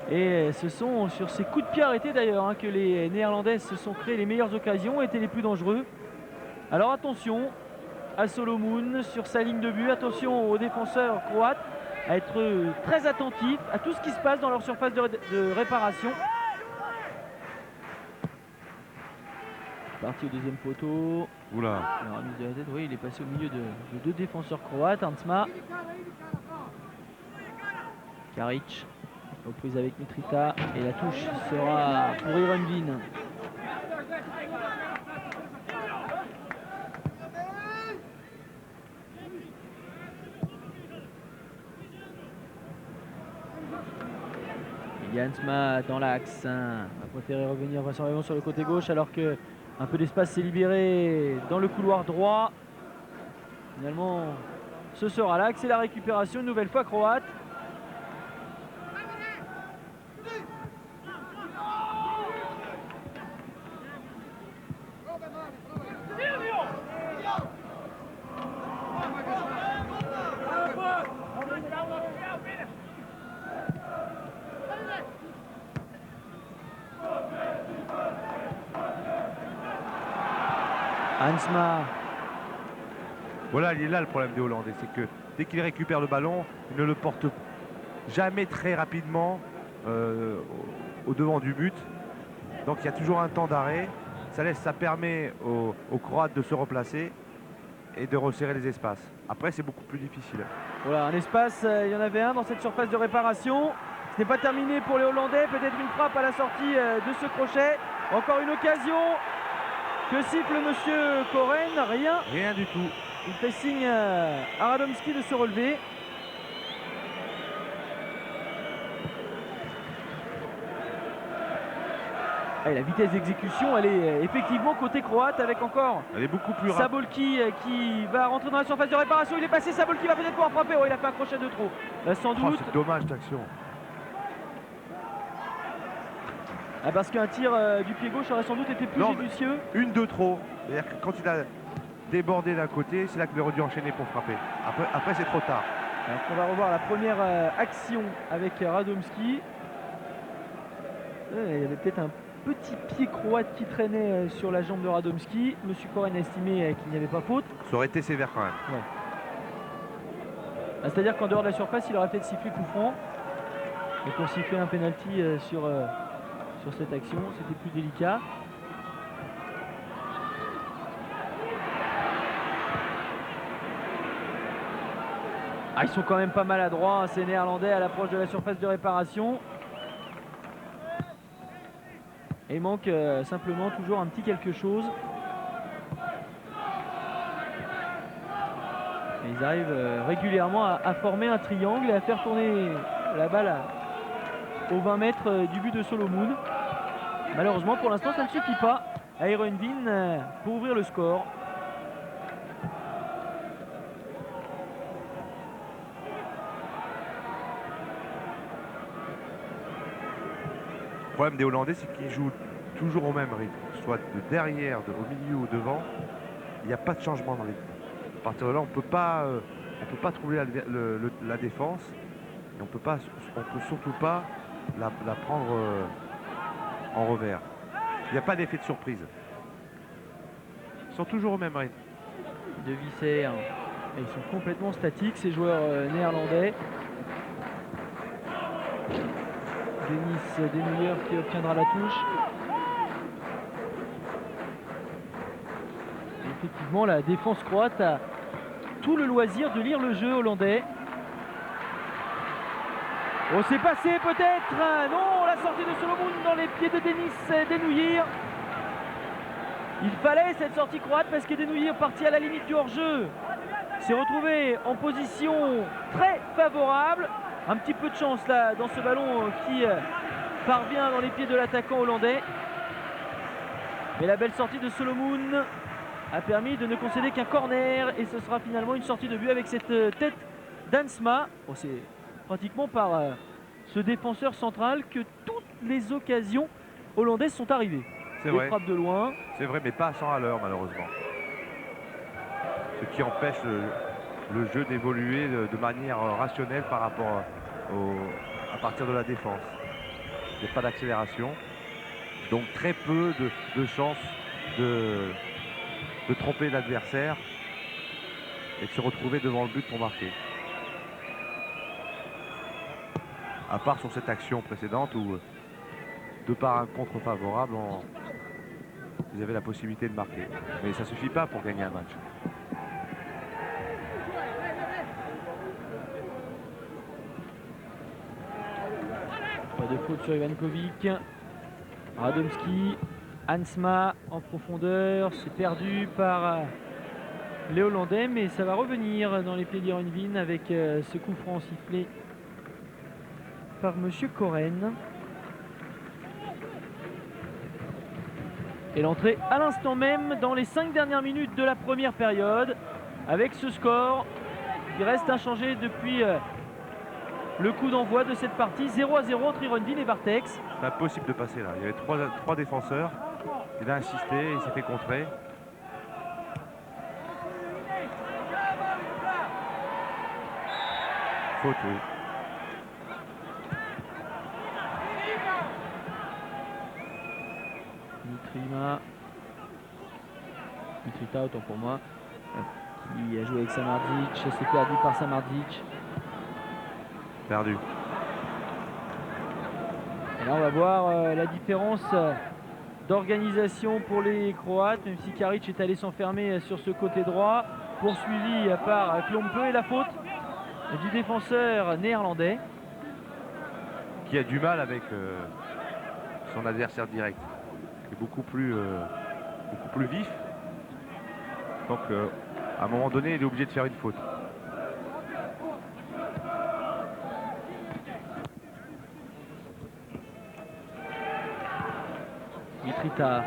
Et ce sont sur ces coups de pied arrêtés d'ailleurs que les Néerlandais se sont créés les meilleures occasions, étaient les plus dangereux. Alors attention à Solomon sur sa ligne de but, attention aux défenseurs croates à être très attentifs à tout ce qui se passe dans leur surface de réparation. Parti au deuxième poteau. Oula. La remise de la tête, oui, il est passé au milieu de 2 défenseurs croates. Hansma. Karic. Reprise avec Mitrita. Et la touche sera pour Ironvin. Hansma dans l'axe. A préféré revenir vraisemblablement sur le côté gauche alors que un peu d'espace s'est libéré dans le couloir droit. Finalement, ce sera l'axe et la récupération une nouvelle fois croate. Hansma. Voilà, il est là le problème des Hollandais, c'est que dès qu'il récupère le ballon, il ne le porte jamais très rapidement au devant du but. Donc il y a toujours un temps d'arrêt. Ça permet aux Croates de se replacer et de resserrer les espaces. Après, c'est beaucoup plus difficile. Voilà, un espace, il y en avait un dans cette surface de réparation. Ce n'est pas terminé pour les Hollandais. Peut-être une frappe à la sortie de ce crochet. Encore une occasion. Que siffle monsieur Koren? Rien. Rien du tout. Il fait signe à Radomski de se relever. Et la vitesse d'exécution, elle est effectivement côté croate avec encore Elle est beaucoup plus rapide. Sabolki qui va rentrer dans la surface de réparation. Il est passé, Sabolki va peut-être pouvoir frapper. Oh, il a fait un crochet de trop. Sans doute. C'est dommage cette action. Ah, parce qu'un tir du pied gauche aurait sans doute été plus Non, judicieux. Une de trop. C'est-à-dire que quand il a débordé d'un côté, c'est là qu'il aurait dû enchaîner pour frapper. Après c'est trop tard. Alors on va revoir la première action avec Radomski. Il y avait peut-être un petit pied croate qui traînait sur la jambe de Radomski. Monsieur Koren a estimé qu'il n'y avait pas faute. Ça aurait été sévère quand même. Ah, c'est-à-dire qu'en dehors de la surface, il aurait peut-être sifflé coup franc. Et pour siffler un penalty sur cette action, c'était plus délicat. Ah, ils sont quand même pas maladroits, hein, ces Néerlandais à l'approche de la surface de réparation. Et il manque simplement toujours un petit quelque chose. Et ils arrivent régulièrement à former un triangle et à faire tourner la balle aux 20 mètres du but de Solomon. Malheureusement, pour l'instant, ça ne suffit pas à Heerenveen pour ouvrir le score. Le problème des Hollandais, c'est qu'ils jouent toujours au même rythme, soit de derrière, au milieu ou devant. Il n'y a pas de changement dans les. À partir de là, on peut pas trouver la défense. Et on peut surtout pas la prendre en revers. Il n'y a pas d'effet de surprise. Ils sont toujours au même rythme. De Visser, ils sont complètement statiques, ces joueurs néerlandais. Denis Denouilleur qui obtiendra la touche. Et effectivement, la défense croate a tout le loisir de lire le jeu hollandais. Oh, c'est passé peut-être. Non, la sortie de Solomon dans les pieds de Denis Denouilleur. Il fallait cette sortie croate parce que Denouilleur, parti à la limite du hors-jeu, s'est retrouvé en position très favorable. Un petit peu de chance là dans ce ballon qui parvient dans les pieds de l'attaquant hollandais. Mais la belle sortie de Solomon a permis de ne concéder qu'un corner et ce sera finalement une sortie de but avec cette tête d'Hansma. Oh, c'est pratiquement par ce défenseur central que toutes les occasions hollandaises sont arrivées. C'est Les vrai. frappes de loin. C'est vrai, mais pas à 100 à l'heure malheureusement. Ce qui empêche le jeu d'évoluer de manière rationnelle par rapport à partir de la défense. Il n'y a pas d'accélération, donc très peu de chances de tromper l'adversaire et de se retrouver devant le but pour marquer. À part sur cette action précédente où, de par un contre favorable, ils avaient la possibilité de marquer. Mais ça ne suffit pas pour gagner un match. Pas de faute sur Ivankovic. Radomski, Hansma en profondeur, c'est perdu par les Hollandais, mais ça va revenir dans les pieds d'Heerenveen avec ce coup franc sifflé par Monsieur Koren. Et l'entrée à l'instant même dans les 5 dernières minutes de la première période avec ce score qui reste inchangé depuis le coup d'envoi de cette partie. 0-0 entre Heerenveen et Vartex. C'est impossible de passer là. Il y avait trois défenseurs. Il a insisté, il s'est fait contrer. Faute, oui. Mitrita, autant pour moi, qui a joué avec Samardzic, c'est perdu par Samardzic. Perdu. Et là on va voir la différence d'organisation pour les Croates, même si Karic est allé s'enfermer sur ce côté droit, poursuivi par Klompe, et la faute du défenseur néerlandais. Qui a du mal avec son adversaire direct. Qui est beaucoup plus vif. Donc à un moment donné, il est obligé de faire une faute. Mitrita,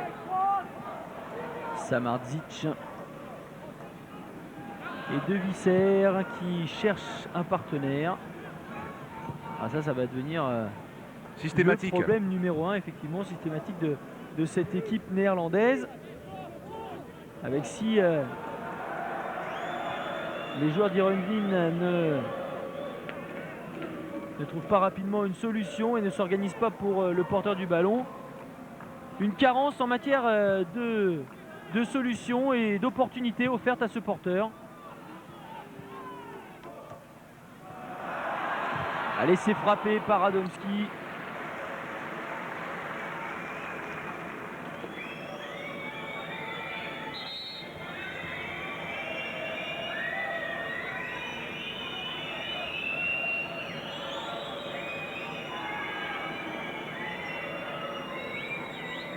Samardzic et De Visser qui cherche un partenaire. Ah, ça va devenir Systématique. Le problème numéro 1, effectivement, systématique de cette équipe néerlandaise. Avec si les joueurs d'Heerenveen ne trouvent pas rapidement une solution et ne s'organisent pas pour le porteur du ballon. Une carence en matière de solutions et d'opportunités offertes à ce porteur. Allez, c'est frappé par Radomski.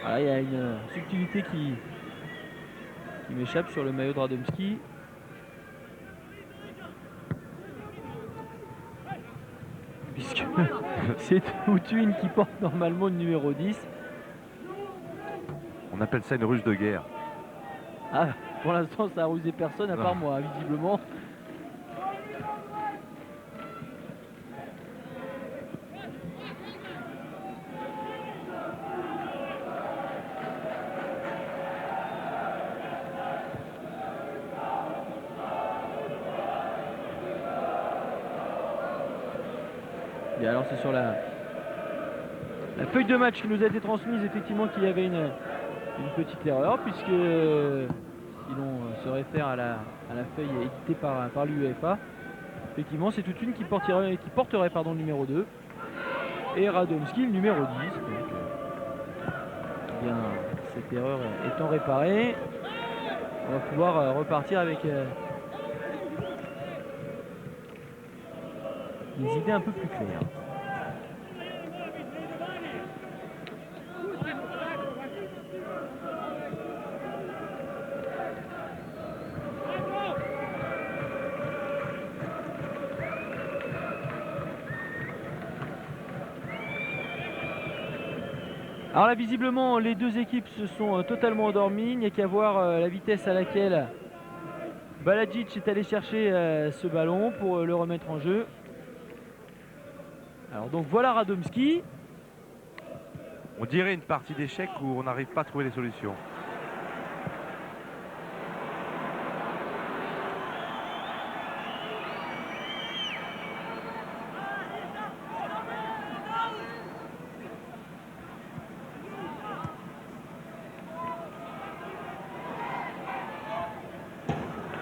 Voilà, il y a une subtilité qui m'échappe sur le maillot de Radomski. Puisque c'est Outwin qui porte normalement le numéro 10. On appelle ça une ruse de guerre. Ah, pour l'instant, ça a rusé personne à part moi, visiblement. Et alors c'est sur la feuille de match qui nous a été transmise effectivement qu'il y avait une petite erreur, puisque si l'on se réfère à la feuille éditée par l'UEFA, effectivement c'est Outwin qui porterait le numéro 2 et Radomski le numéro 10. Donc, bien, cette erreur étant réparée, on va pouvoir repartir avec des idées un peu plus claires. Alors là, visiblement, les deux équipes se sont totalement endormies. Il n'y a qu'à voir la vitesse à laquelle Balajic est allé chercher ce ballon pour le remettre en jeu. Alors donc voilà Radomski. On dirait une partie d'échecs où on n'arrive pas à trouver les solutions.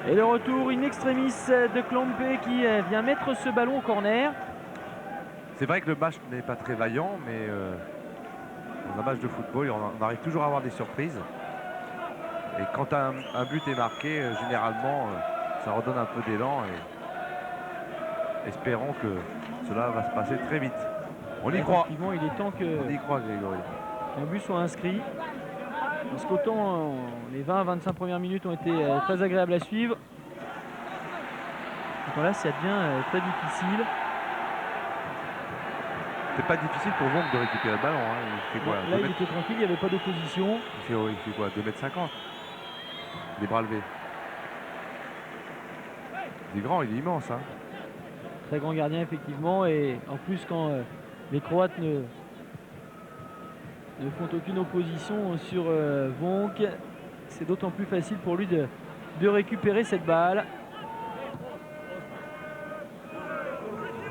Et le retour in extremis de Klompe qui vient mettre ce ballon au corner. C'est vrai que le match n'est pas très vaillant, mais dans un match de football, on arrive toujours à avoir des surprises. Et quand un but est marqué, généralement, ça redonne un peu d'élan. Et espérons que cela va se passer très vite. On y croit. Effectivement, il est temps On y croit, Grégory. qu'un but soit inscrit. Parce qu'autant les 20-25 premières minutes ont été très agréables à suivre. Donc là, ça devient très difficile. C'est pas difficile pour Vonk de récupérer le ballon. Hein. Il fait quoi, Là, il était tranquille, il n'y avait pas d'opposition. il fait quoi, 2,50 m? Les bras levés. Il est grand, il est immense. Hein. Très grand gardien, effectivement. Et en plus, quand les Croates ne font aucune opposition sur Vonk, c'est d'autant plus facile pour lui de récupérer cette balle.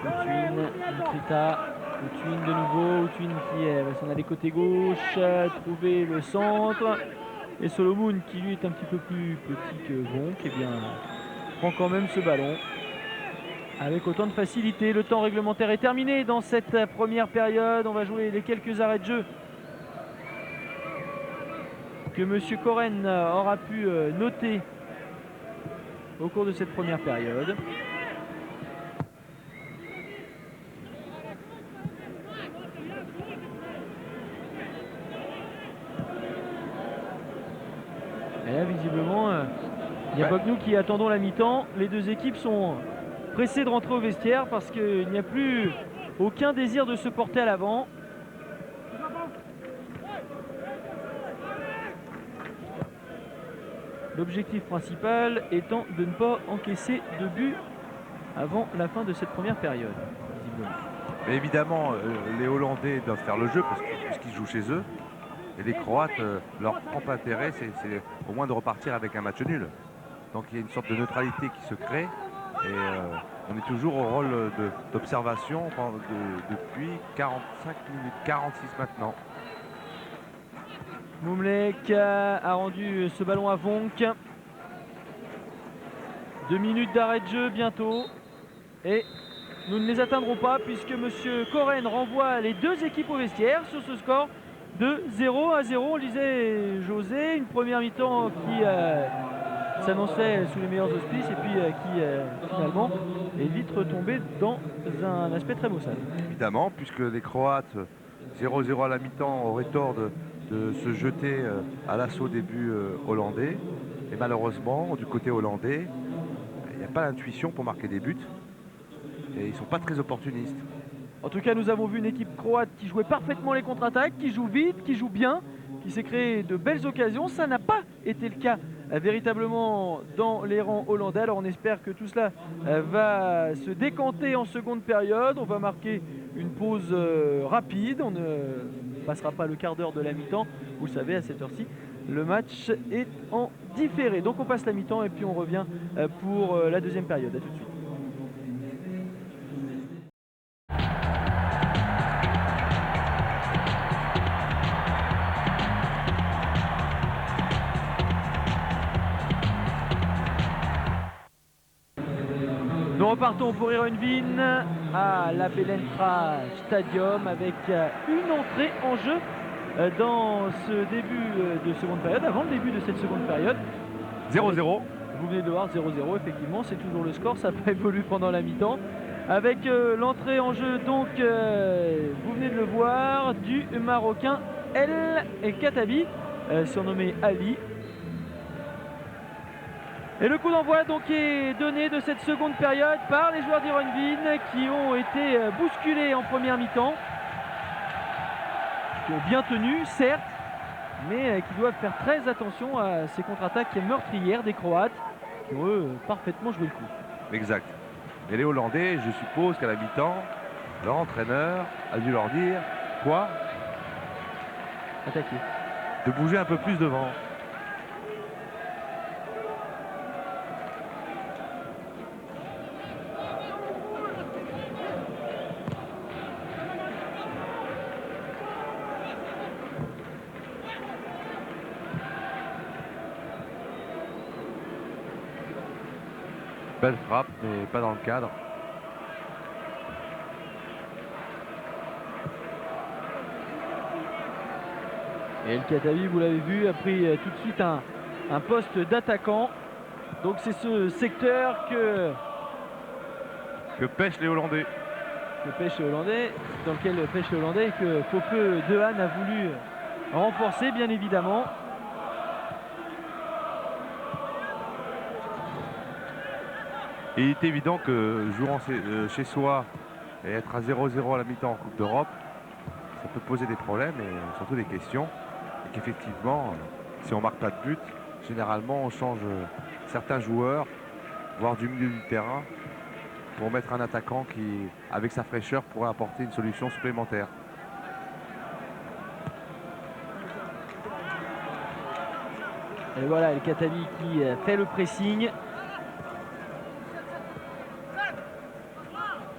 Outwin, Mitrita, Outwin de nouveau, Outwin qui va s'en aller côté gauche, trouver le centre. Et Solomon qui lui est un petit peu plus petit que Vonk, et bien prend quand même ce ballon avec autant de facilité. Le temps réglementaire est terminé dans cette première période. On va jouer les quelques arrêts de jeu que M. Koren aura pu noter au cours de cette première période. Et là, visiblement, il n'y a pas que nous qui attendons la mi-temps. Les deux équipes sont pressées de rentrer au vestiaire parce qu'il n'y a plus aucun désir de se porter à l'avant. L'objectif principal étant de ne pas encaisser de but avant la fin de cette première période, visiblement. Mais évidemment, les Hollandais doivent faire le jeu puisqu'ils jouent chez eux. Et les Croates, leur propre intérêt, c'est au moins de repartir avec un match nul. Donc il y a une sorte de neutralité qui se crée. Et on est toujours au rôle d'observation depuis 45 minutes, 46 maintenant. Moumlek a rendu ce ballon à Vonk. 2 minutes d'arrêt de jeu bientôt. Et nous ne les atteindrons pas puisque Monsieur Koren renvoie les deux équipes au vestiaire sur ce score de 0-0. On lisait José, une première mi-temps qui s'annonçait sous les meilleurs auspices et puis qui finalement est vite retombée dans un aspect très maussade. Évidemment, puisque les Croates, 0-0 à la mi-temps, auraient tort de se jeter à l'assaut des buts hollandais. Et malheureusement, du côté hollandais, il n'y a pas l'intuition pour marquer des buts. Et ils ne sont pas très opportunistes. En tout cas, nous avons vu une équipe croate qui jouait parfaitement les contre-attaques, qui joue vite, qui joue bien, qui s'est créé de belles occasions. Ça n'a pas été le cas véritablement dans les rangs hollandais. Alors on espère que tout cela va se décanter en seconde période. On va marquer une pause rapide. On ne passera pas le quart d'heure de la mi-temps. Vous le savez, à cette heure-ci, le match est en différé. Donc on passe la mi-temps et puis on revient pour la deuxième période. À tout de suite. Nous repartons pour Heerenveen à la Belentra Stadium avec une entrée en jeu dans ce début de seconde période, avant le début de cette seconde période. 0-0. Vous venez de voir 0-0, effectivement, c'est toujours le score, ça n'a pas évolué pendant la mi-temps. Avec l'entrée en jeu, donc, vous venez de le voir, du Marocain El Khattabi, surnommé Ali. Et le coup d'envoi donc est donné de cette seconde période par les joueurs d'Heerenveen qui ont été bousculés en première mi-temps, qui ont bien tenu, certes, mais qui doivent faire très attention à ces contre-attaques meurtrières des Croates qui ont eux parfaitement joué le coup. Exact. Et les Hollandais, je suppose qu'à la mi-temps, leur entraîneur a dû leur dire quoi? Attaquer. De bouger un peu plus devant. Belle frappe, mais pas dans le cadre. Et El Khattabi, vous l'avez vu, a pris tout de suite un poste d'attaquant. Donc c'est ce secteur que pêchent les Hollandais. Pêchent les Hollandais, dans lequel pêchent les Hollandais et que Foppe Dehaene a voulu renforcer, bien évidemment. Et il est évident que jouant chez soi et être à 0-0 à la mi-temps en Coupe d'Europe, ça peut poser des problèmes et surtout des questions. Et qu'effectivement, si on ne marque pas de but, généralement on change certains joueurs, voire du milieu du terrain, pour mettre un attaquant qui, avec sa fraîcheur, pourrait apporter une solution supplémentaire. Et voilà, El Khattabi qui fait le pressing.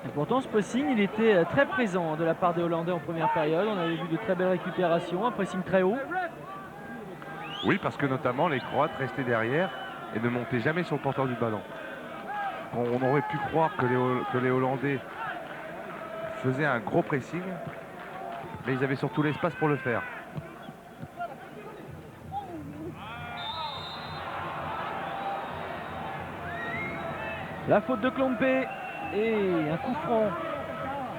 Et pourtant, ce pressing, il était très présent de la part des Hollandais en première période. On avait vu de très belles récupérations, un pressing très haut. Oui, parce que notamment les Croates restaient derrière et ne montaient jamais sur le porteur du ballon. On aurait pu croire que les Hollandais faisaient un gros pressing, mais ils avaient surtout l'espace pour le faire. La faute de Klompe et un coup franc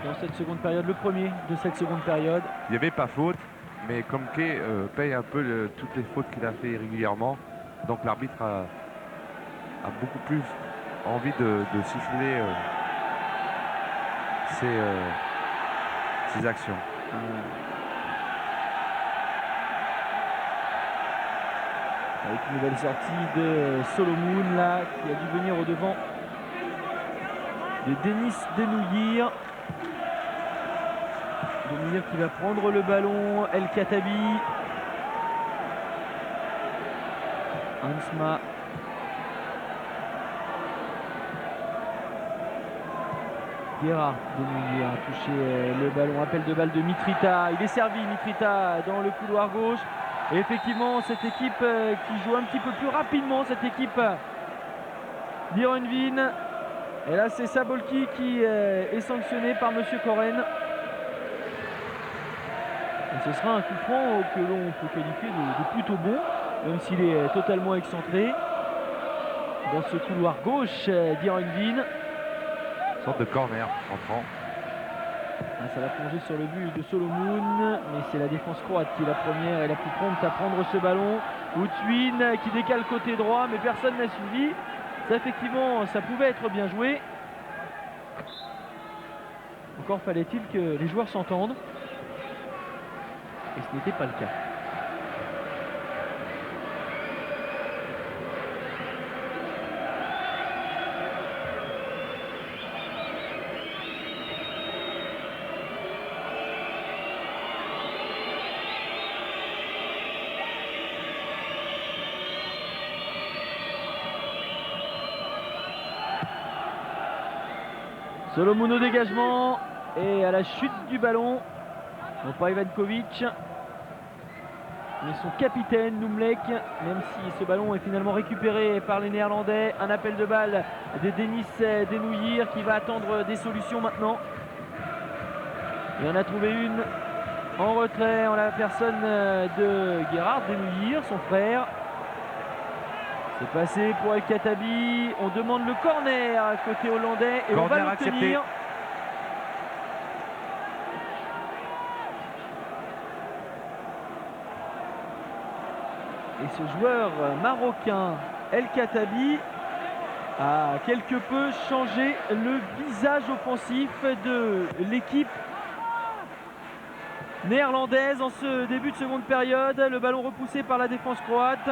dans cette seconde période, le premier de cette seconde période. Il n'y avait pas faute, mais Klompe paye un peu toutes les fautes qu'il a fait régulièrement. Donc l'arbitre a beaucoup plus envie de siffler ses actions. Avec une nouvelle sortie de Solomon là, qui a dû venir au devant de Denis Denouillir. Demir qui va prendre le ballon. El Khattabi. Hansma. Guerra Demir a touché le ballon. Appel de balle de Mitrita. Il est servi, Mitrita, dans le couloir gauche. Et effectivement, cette équipe qui joue un petit peu plus rapidement, cette équipe d'Heerenveen. Et là, c'est Sabolki qui est sanctionné par Monsieur Koren. Et ce sera un coup franc que l'on peut qualifier de plutôt bon, même s'il est totalement excentré. Dans ce couloir gauche d'Heerenveen. Une sorte de corner entrant. Ça va plonger sur le but de Solomon, mais c'est la défense croate qui est la première et la plus prompte à prendre ce ballon. Outwin qui décale côté droit, mais personne n'a suivi. Ça, effectivement, ça pouvait être bien joué. Encore fallait-il que les joueurs s'entendent. Et ce n'était pas le cas. Solomon au dégagement et à la chute du ballon. Non pas Ivankovic, mais son capitaine Numlek, même si ce ballon est finalement récupéré par les Néerlandais. Un appel de balle de Denis Denouillir qui va attendre des solutions maintenant. Il en a trouvé une en retrait en la personne de Gerhard Denouillir, son frère. C'est passé pour El Khattabi. On demande le corner côté hollandais et Corner on va l'obtenir. Et ce joueur marocain, El Khattabi, a quelque peu changé le visage offensif de l'équipe néerlandaise en ce début de seconde période. Le ballon repoussé par la défense croate.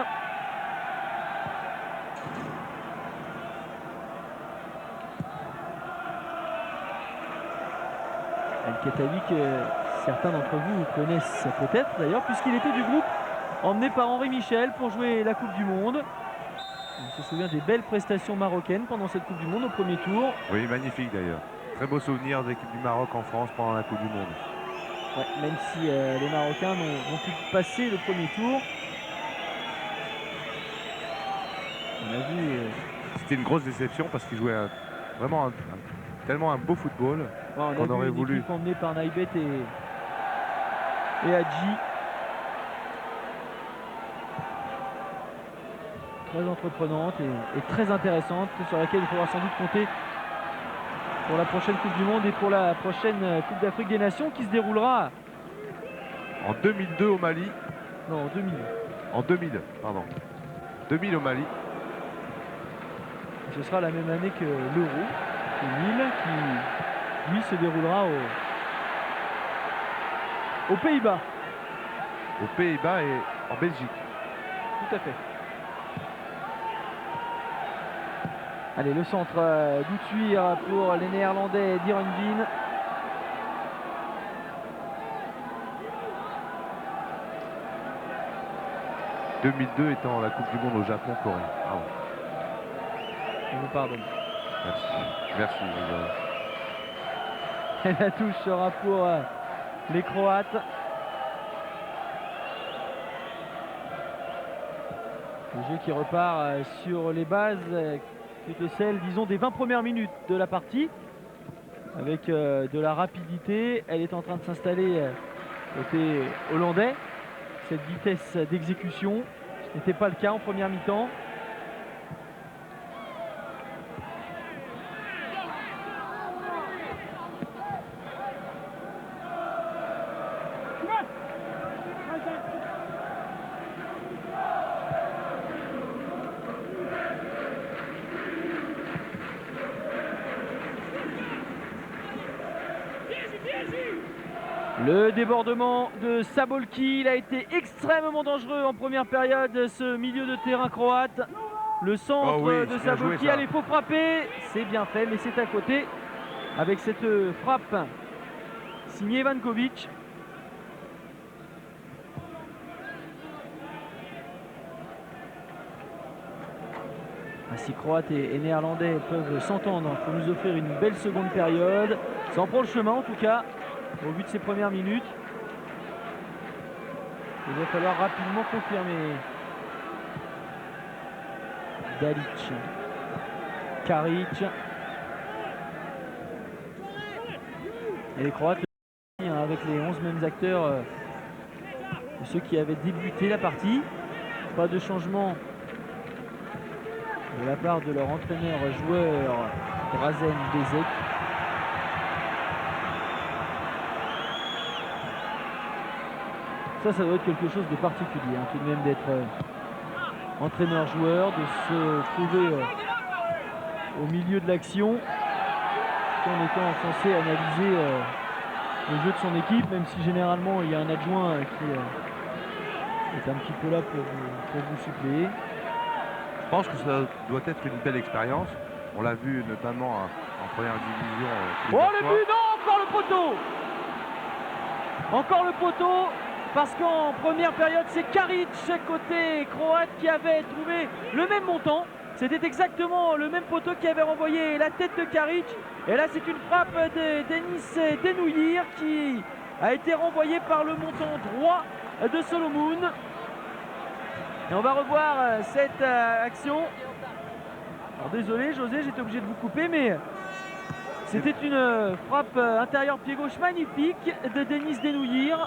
El Khattabi que certains d'entre vous connaissent peut-être d'ailleurs, puisqu'il était du groupe emmené par Henri Michel pour jouer la Coupe du Monde. On se souvient des belles prestations marocaines pendant cette Coupe du Monde au premier tour. Oui, magnifique d'ailleurs. Très beau souvenir de l'équipe du Maroc en France pendant la Coupe du Monde. Ouais, même si les Marocains n'ont pu passer le premier tour. On a vu... C'était une grosse déception parce qu'ils jouaient vraiment tellement un beau football. Ouais, on aurait voulu. Une équipe emmenée par Naïbet et Hadji. Très entreprenante et très intéressante, sur laquelle il faudra sans doute compter pour la prochaine Coupe du Monde et pour la prochaine Coupe d'Afrique des Nations qui se déroulera en 2002 au Mali. Non, en 2000. En 2000, pardon. 2000 au Mali. Et ce sera la même année que l'Euro 2000 qui, lui, se déroulera aux Pays-Bas. Aux Pays-Bas et en Belgique. Tout à fait. Allez, le centre d'Outsuir pour les Néerlandais d'Heerenveen. « 2002 étant la Coupe du Monde au Japon, Corée. Bravo. Je vous pardonne. Merci. Merci. Et la touche sera pour les Croates. Le jeu qui repart sur les bases qui étaient celles, disons, des 20 premières minutes de la partie. Avec de la rapidité. Elle est en train de s'installer côté hollandais. Cette vitesse d'exécution, ce n'était pas le cas en première mi-temps. Le débordement de Sabolki, il a été extrêmement dangereux en première période, ce milieu de terrain croate. Le centre de Sabolki, allez, il faut frapper, c'est bien fait, mais c'est à côté. Avec cette frappe signé Vankovic. Si Croates et Néerlandais peuvent s'entendre pour nous offrir une belle seconde période, ça en prend le chemin en tout cas au vu de ces premières minutes. Il va falloir rapidement confirmer. Dalic, Karic et les Croates avec les 11 mêmes acteurs de ceux qui avaient débuté la partie. Pas de changement de la part de leur entraîneur-joueur Drazen Bezek. Ça doit être quelque chose de particulier, tout de même d'être entraîneur-joueur, de se trouver au milieu de l'action, en étant censé analyser le jeu de son équipe, même si généralement il y a un adjoint qui est un petit peu là pour vous suppléer. Je pense que ça doit être une belle expérience. On l'a vu notamment en première division. Oh le but, non, encore le poteau. Encore le poteau, parce qu'en première période, c'est Karic, côté croate, qui avait trouvé le même montant. C'était exactement le même poteau qui avait renvoyé la tête de Karic. Et là, c'est une frappe de Denis Denouillir qui a été renvoyée par le montant droit de Solomon. Et on va revoir cette action. Alors désolé José, j'étais obligé de vous couper, mais c'était une frappe intérieur pied gauche magnifique de Denis Denouillir.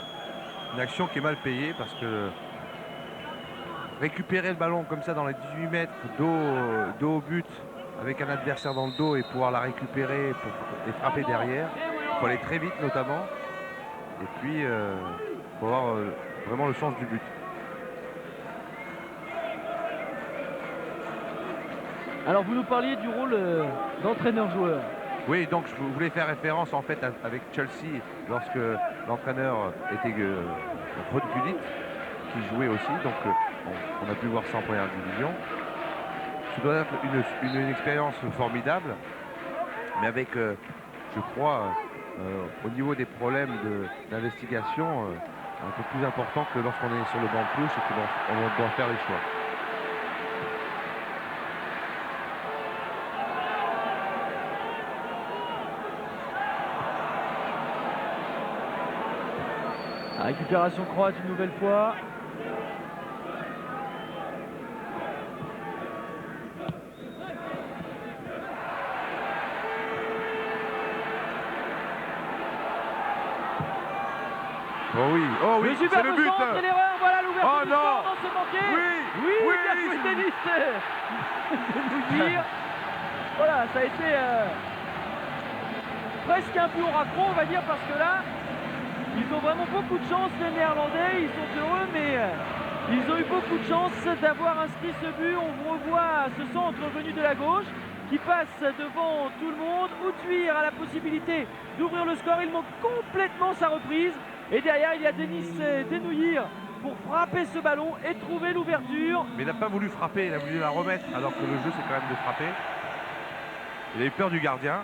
Une action qui est mal payée parce que récupérer le ballon comme ça dans les 18 mètres dos au but avec un adversaire dans le dos et pouvoir la récupérer et frapper derrière, il faut aller très vite notamment. Et puis il faut avoir vraiment le sens du but. Alors vous nous parliez du rôle d'entraîneur-joueur. Oui, donc je voulais faire référence en fait avec Chelsea lorsque l'entraîneur était Rod Gullit qui jouait aussi, donc on a pu voir ça en première division. Ça doit être une expérience formidable, mais avec, je crois, au niveau des problèmes d'investigation, un peu plus important que lorsqu'on est sur le banc de touche et qu'on doit faire les choix. La récupération croate une nouvelle fois. Oh oui, c'est le but. Et l'erreur, voilà l'ouverture du score dans ce banquet. Oui, bien joué Denis. Voilà, ça a été presque un but au raccro, on va dire, parce que là, ils ont vraiment beaucoup de chance, les Néerlandais. Ils sont heureux, mais ils ont eu beaucoup de chance d'avoir inscrit ce but. On revoit ce centre venu de la gauche qui passe devant tout le monde. Outsuir a la possibilité d'ouvrir le score. Il manque complètement sa reprise. Et derrière, il y a Denis Denouillir pour frapper ce ballon et trouver l'ouverture. Mais il n'a pas voulu frapper, il a voulu la remettre, alors que le jeu, c'est quand même de frapper. Il a eu peur du gardien.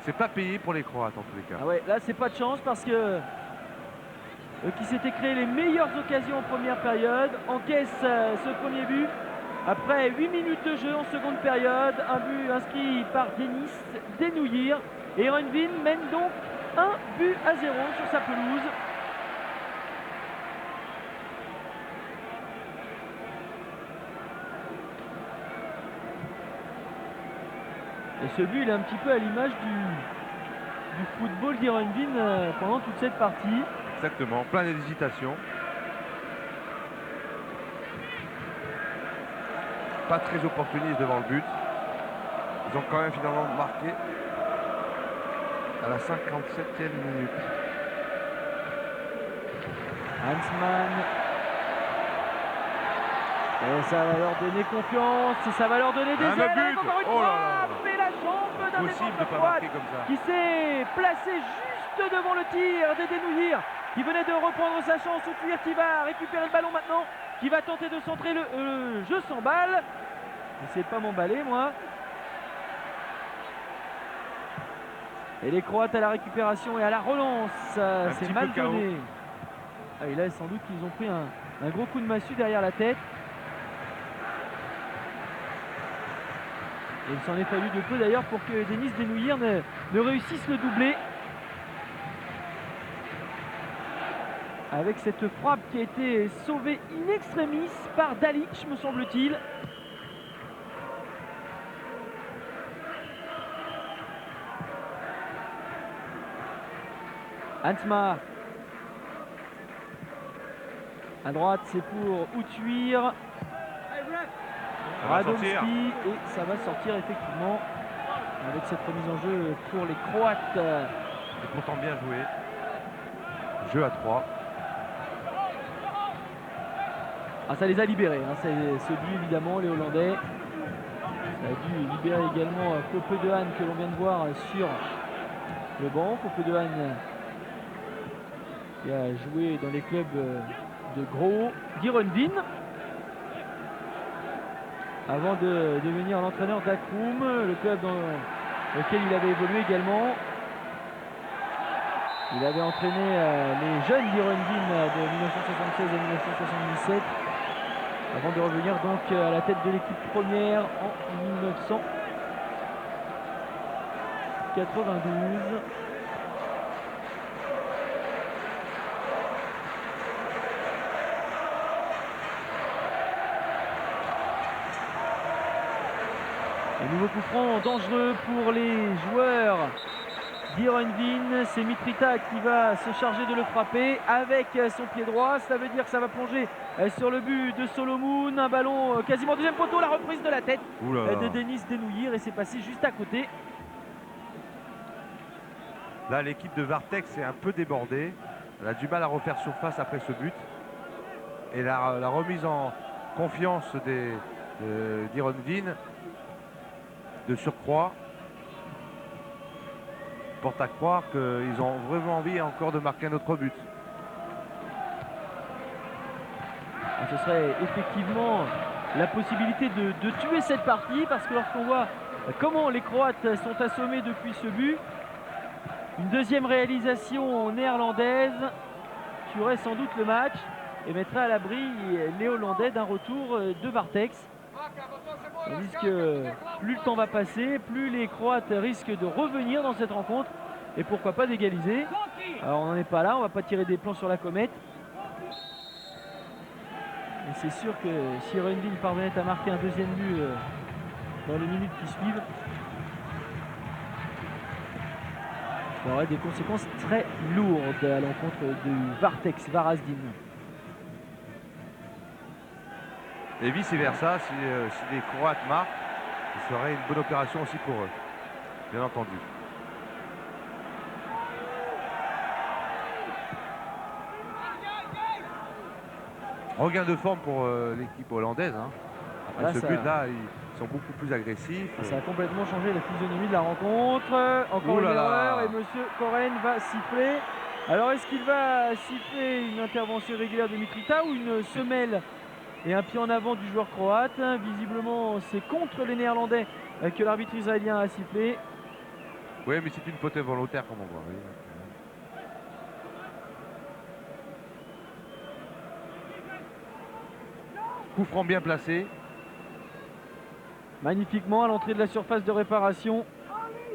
C'est pas payé pour les Croates en tous les cas. Ah ouais, là, c'est pas de chance parce que qui s'était créé les meilleures occasions en première période encaisse ce premier but. Après 8 minutes de jeu en seconde période, un but inscrit par Denis Denouillir. Et Renvin mène donc 1 but à 0 sur sa pelouse. Et ce but, il est un petit peu à l'image du football d'Heerenveen pendant toute cette partie. Exactement, plein d'hésitation. Pas très opportuniste devant le but. Ils ont quand même finalement marqué à la 57e minute. Hansman. Et ça va leur donner confiance, ça va leur donner des ailes. Encore une fois, mais la jambe d'un impossible de pas marquer comme ça. Qui s'est placé juste devant le tir de Denouillir, qui venait de reprendre sa chance. Outsuir qui va récupérer le ballon maintenant, qui va tenter de centrer le jeu sans balle. J'essaie de pas m'emballer moi. Et les Croates à la récupération et à la relance. C'est mal donné. Ah, et là, sans doute qu'ils ont pris un gros coup de massue derrière la tête. Et il s'en est fallu de peu d'ailleurs pour que Denis Denouillir ne réussisse le doublé. Avec cette frappe qui a été sauvée in extremis par Dalic, me semble-t-il. Hansma. À droite, c'est pour Outsuir. Radomski. Et ça va sortir effectivement avec cette remise en jeu pour les Croates. Et pourtant bien joué. Jeu à 3. Ah, ça les a libérés, hein. Ce but évidemment, les Hollandais. Ça a dû libérer également Pope de Han que l'on vient de voir sur le banc. Pope de Han qui a joué dans les clubs de Gros, d'Ironvin, avant de devenir l'entraîneur d'Akroum, le club dans lequel il avait évolué également. Il avait entraîné les jeunes d'Ironvin de 1976 à 1977 avant de revenir donc à la tête de l'équipe première en 1992. Un nouveau coup franc dangereux pour les joueurs d'Ironvin. C'est Mitrita qui va se charger de le frapper avec son pied droit. Ça veut dire que ça va plonger sur le but de Solomon. Un ballon quasiment deuxième poteau. La reprise de la tête de Denis Denouillir et c'est passé juste à côté. Là, l'équipe de Vartex est un peu débordée. Elle a du mal à refaire surface après ce but. Et la remise en confiance d'Ironvin, de surcroît, porte à croire qu'ils ont vraiment envie encore de marquer un autre but. Ce serait effectivement la possibilité de tuer cette partie, parce que lorsqu'on voit comment les Croates sont assommés depuis ce but, une deuxième réalisation néerlandaise tuerait sans doute le match et mettrait à l'abri les Hollandais d'un retour de Vartex. Tandis que plus le temps va passer, plus les Croates risquent de revenir dans cette rencontre et pourquoi pas d'égaliser. Alors on n'en est pas là, on va pas tirer des plans sur la comète. Mais c'est sûr que si Ironvin parvenait à marquer un deuxième but dans les minutes qui suivent, ça aurait des conséquences très lourdes à l'encontre du Vartex Varazdin. Et vice versa, si les Croates marquent, ce serait une bonne opération aussi pour eux, bien entendu. Regain de forme pour l'équipe hollandaise. Hein. Après ce but-là, ils sont beaucoup plus agressifs. Ça a complètement changé la physionomie de la rencontre. Encore une erreur et Monsieur Koren va siffler. Alors est-ce qu'il va siffler une intervention régulière de Mitrita ou une semelle et un pied en avant du joueur croate? Visiblement, c'est contre les Néerlandais que l'arbitre israélien a sifflé. Oui, mais c'est une faute volontaire, comme on voit. Oui. Coup franc bien placé. Magnifiquement à l'entrée de la surface de réparation.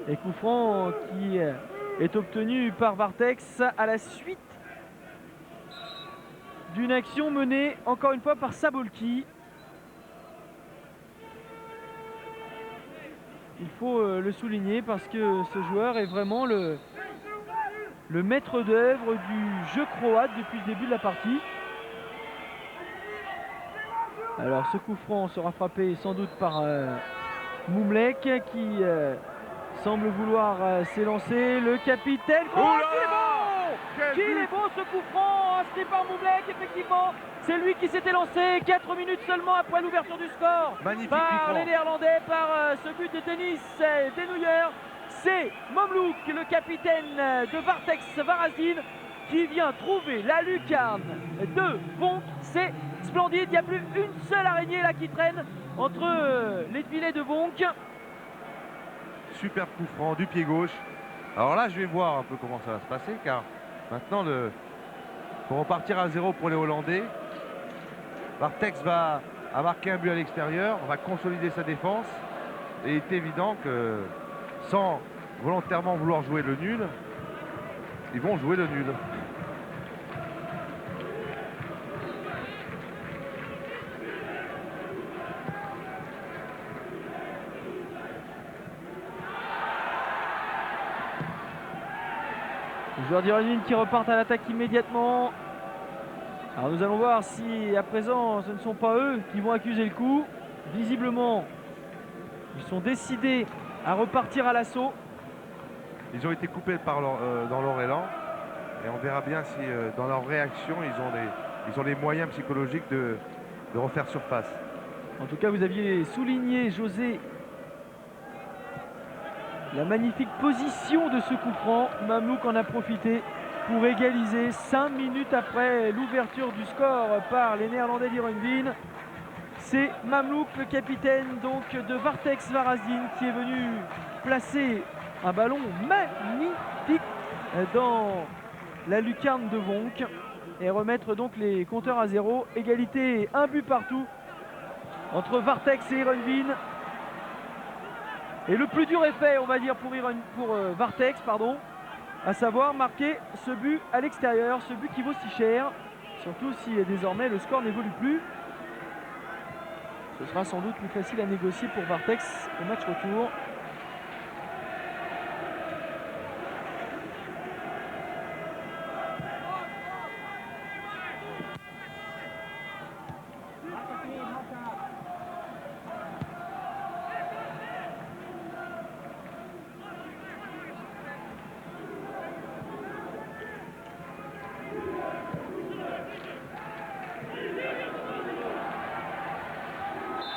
Et coup franc qui est obtenu par Vartex à la suite d'une action menée encore une fois par Sabolki. Il faut le souligner parce que ce joueur est vraiment le maître d'œuvre du jeu croate depuis le début de la partie. Alors ce coup franc sera frappé sans doute par Moumlek qui semble vouloir s'élancer. Le capitaine croate, qu'il est bon ce coup franc inscrit par Moumlek, effectivement. C'est lui qui s'était lancé 4 minutes seulement après l'ouverture du score. Magnifique par les Néerlandais, par ce but de Denis Denouillir. C'est Momlouk, le capitaine de Vartex Varazdin, qui vient trouver la lucarne de Vonk. C'est splendide, il n'y a plus une seule araignée là qui traîne entre les filets de Vonk. Super coup franc du pied gauche. Alors là, je vais voir un peu comment ça va se passer, car maintenant, pour repartir à 0 pour les Hollandais, Vartex a marqué un but à l'extérieur, va consolider sa défense. Et il est évident que sans volontairement vouloir jouer le nul, ils vont jouer le nul. Les joueurs d'Irvine qui repartent à l'attaque immédiatement. Alors nous allons voir si à présent ce ne sont pas eux qui vont accuser le coup. Visiblement, ils sont décidés à repartir à l'assaut. Ils ont été coupés dans leur élan. Et on verra bien si dans leur réaction, ils ont les moyens psychologiques de refaire surface. En tout cas, vous aviez souligné, José, la magnifique position de ce coup franc. Mamlouk en a profité pour égaliser 5 minutes après l'ouverture du score par les Néerlandais d'Heerenveen. C'est Mamlouk, le capitaine donc de Vartex Varazdin, qui est venu placer un ballon magnifique dans la lucarne de Vonk et remettre donc les compteurs à 0. Égalité, un but partout entre Vartex et Heerenveen. Et le plus dur est fait, on va dire, pour Vartex, pardon, à savoir marquer ce but à l'extérieur, ce but qui vaut si cher, surtout si désormais le score n'évolue plus. Ce sera sans doute plus facile à négocier pour Vartex au match retour.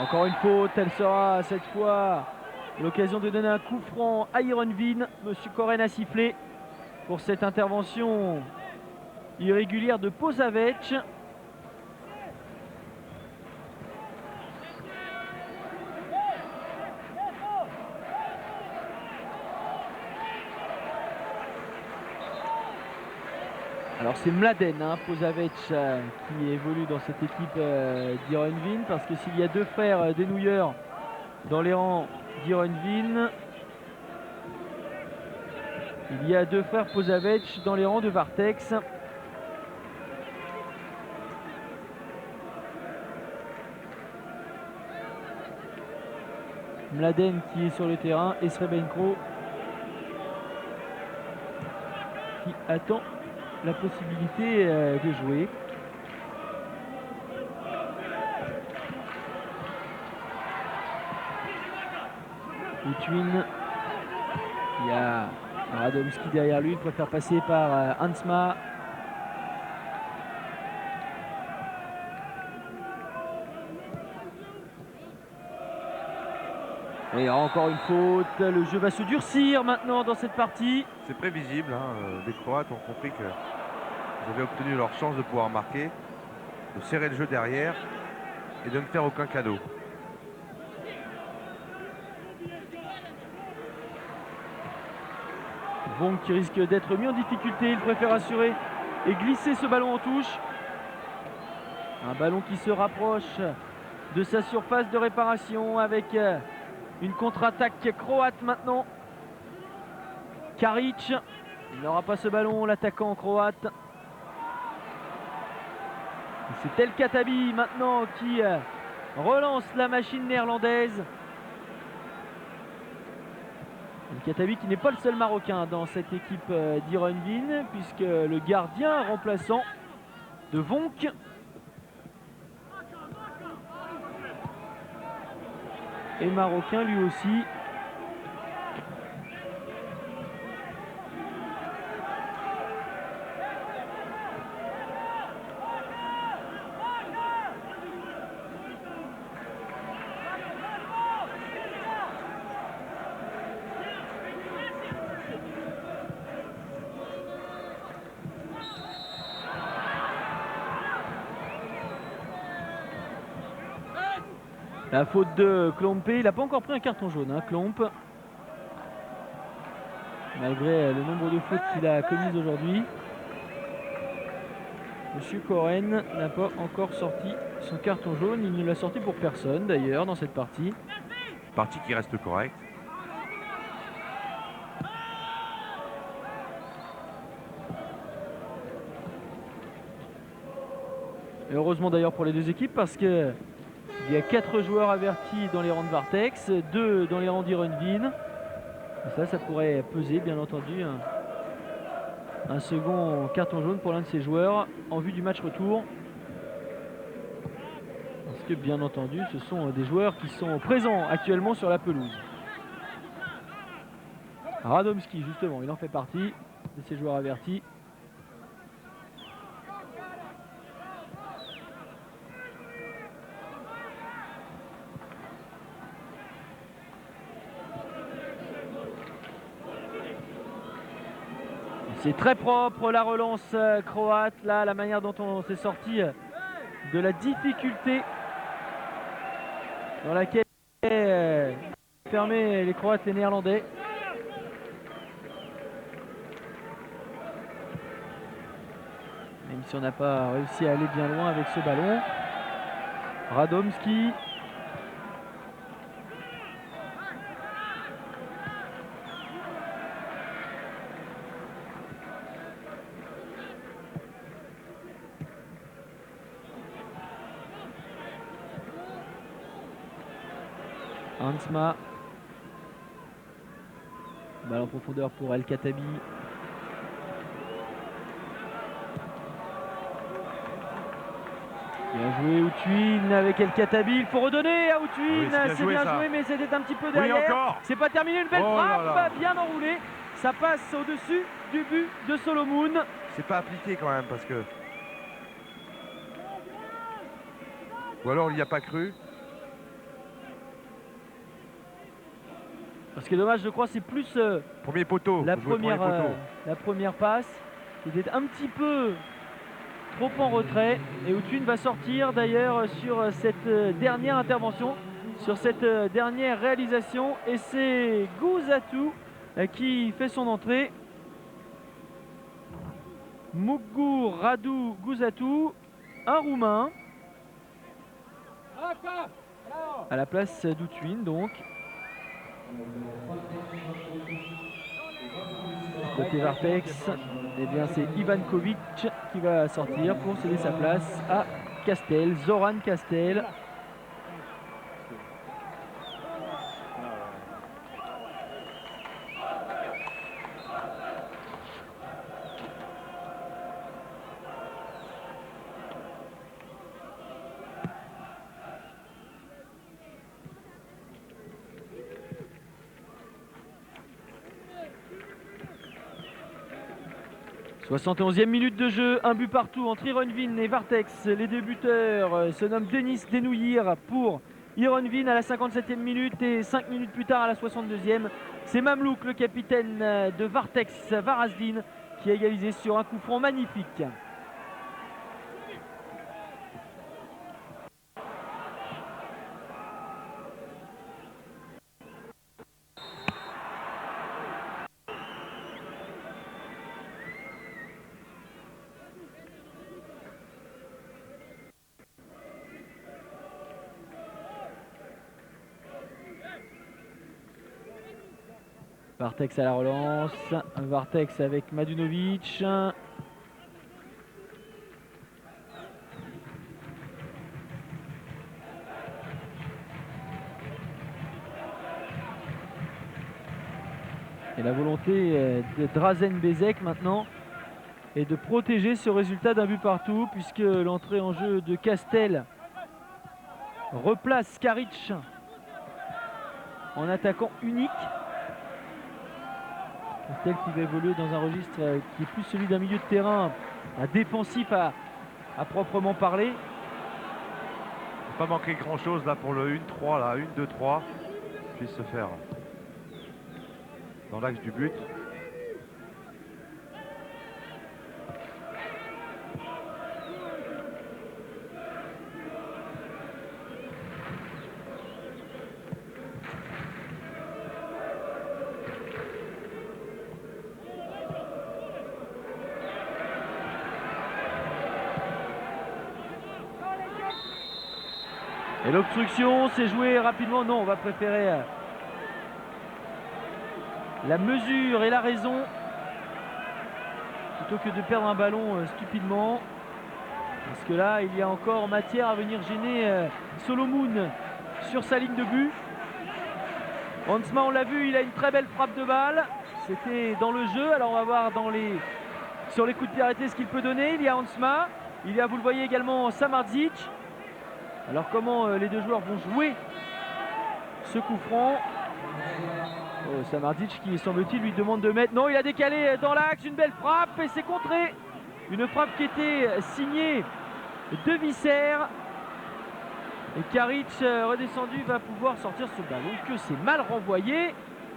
Encore une faute, elle sera cette fois l'occasion de donner un coup franc à Heerenveen. Monsieur Koren a sifflé pour cette intervention irrégulière de Posavec. Alors c'est Mladen, Posavec, qui évolue dans cette équipe d'Heerenveen, parce que s'il y a deux frères dénouilleurs dans les rangs d'Heerenveen, il y a deux frères Posavec dans les rangs de Vartex. Mladen qui est sur le terrain et Srebenko qui attend la possibilité de jouer. Utwin, il y a Radomski derrière lui, il préfère passer par Hansma. Et encore une faute, le jeu va se durcir maintenant dans cette partie. C'est prévisible, les Croates ont compris qu'ils avaient obtenu leur chance de pouvoir marquer, de serrer le jeu derrière et de ne faire aucun cadeau. Vonk qui risque d'être mis en difficulté, il préfère assurer et glisser ce ballon en touche. Un ballon qui se rapproche de sa surface de réparation avec une contre-attaque croate maintenant. Karic, il n'aura pas ce ballon, l'attaquant croate. C'est El Khattabi maintenant qui relance la machine néerlandaise. El Khattabi qui n'est pas le seul Marocain dans cette équipe d'Heerenveen, puisque le gardien remplaçant de Vonk est marocain lui aussi. La faute de Klompe, il n'a pas encore pris un carton jaune, Klomp. malgré le nombre de fautes qu'il a commises aujourd'hui. Monsieur Coren n'a pas encore sorti son carton jaune. Il ne l'a sorti pour personne d'ailleurs dans cette partie. Partie qui reste correcte. Et heureusement d'ailleurs pour les deux équipes parce que il y a 4 joueurs avertis dans les rangs de Vartex, 2 dans les rangs d'Ironville. Et ça pourrait peser bien entendu un second carton jaune pour l'un de ces joueurs en vue du match retour. Parce que bien entendu ce sont des joueurs qui sont présents actuellement sur la pelouse. Radomski justement, il en fait partie de ces joueurs avertis. C'est très propre la relance croate, là, la manière dont on s'est sorti de la difficulté dans laquelle fermé les Croates, les Néerlandais. Même si on n'a pas réussi à aller bien loin avec ce ballon. Radomski. Hansma. Balle en profondeur pour El Khattabi. Bien joué Outwin avec El Khattabi. Il faut redonner à Outwin. Oui, c'est bien joué, mais c'était un petit peu derrière. Oui, encore. C'est pas terminé. Une belle Oh frappe. là là. Bien enroulée. Ça passe au-dessus du but de Solomon. C'est pas appliqué quand même parce que. Ou alors il n'y a pas cru. Parce que dommage, je crois, c'est plus Premier poteau. la faut jouer le premier poteau. première passe qui était un petit peu trop en retrait. Et Outwin va sortir d'ailleurs sur cette dernière intervention, sur cette dernière réalisation. Et c'est Guzatou qui fait son entrée. Mugur Radu Guzatou, un Roumain, à la place d'Outwin donc. Côté Vartex, eh bien c'est Ivankovic qui va sortir pour céder sa place à Castel, Zoran Castel. « 71e minute de jeu, un but partout entre Ironville et Vartex. Les deux buteurs se nomment Denis Denouillir pour Ironville à la 57e minute et 5 minutes plus tard à la 62e. C'est Mamlouk, le capitaine de Vartex, Varazdin, qui a égalisé sur un coup franc magnifique. Vartex à la relance, Vartex avec Madunovic. Et la volonté de Drazen Bezek maintenant est de protéger ce résultat d'un but partout, puisque l'entrée en jeu de Castel replace Skaric en attaquant unique. Castel qui va évoluer dans un registre qui est plus celui d'un milieu de terrain, un défensif à proprement parler. Il ne pas manquer grand chose là pour le 1-3 là, 1-2-3 puisse se faire dans l'axe du but. Et l'obstruction, c'est joué rapidement. Non, on va préférer la mesure et la raison plutôt que de perdre un ballon stupidement. Parce que là, il y a encore matière à venir gêner Solomon sur sa ligne de but. Hansma, on l'a vu, il a une très belle frappe de balle. C'était dans le jeu. Alors on va voir sur les coups de pied arrêtés ce qu'il peut donner. Il y a Hansma. Il y a, vous le voyez également, Samardzic. Alors comment les deux joueurs vont jouer ce coup franc? Samardzic qui, semble-t-il, lui demande de mettre. Non, il a décalé dans l'axe. Une belle frappe et c'est contré. Une frappe qui était signée de Visser. Et Karic, redescendu, va pouvoir sortir ce ballon que c'est mal renvoyé.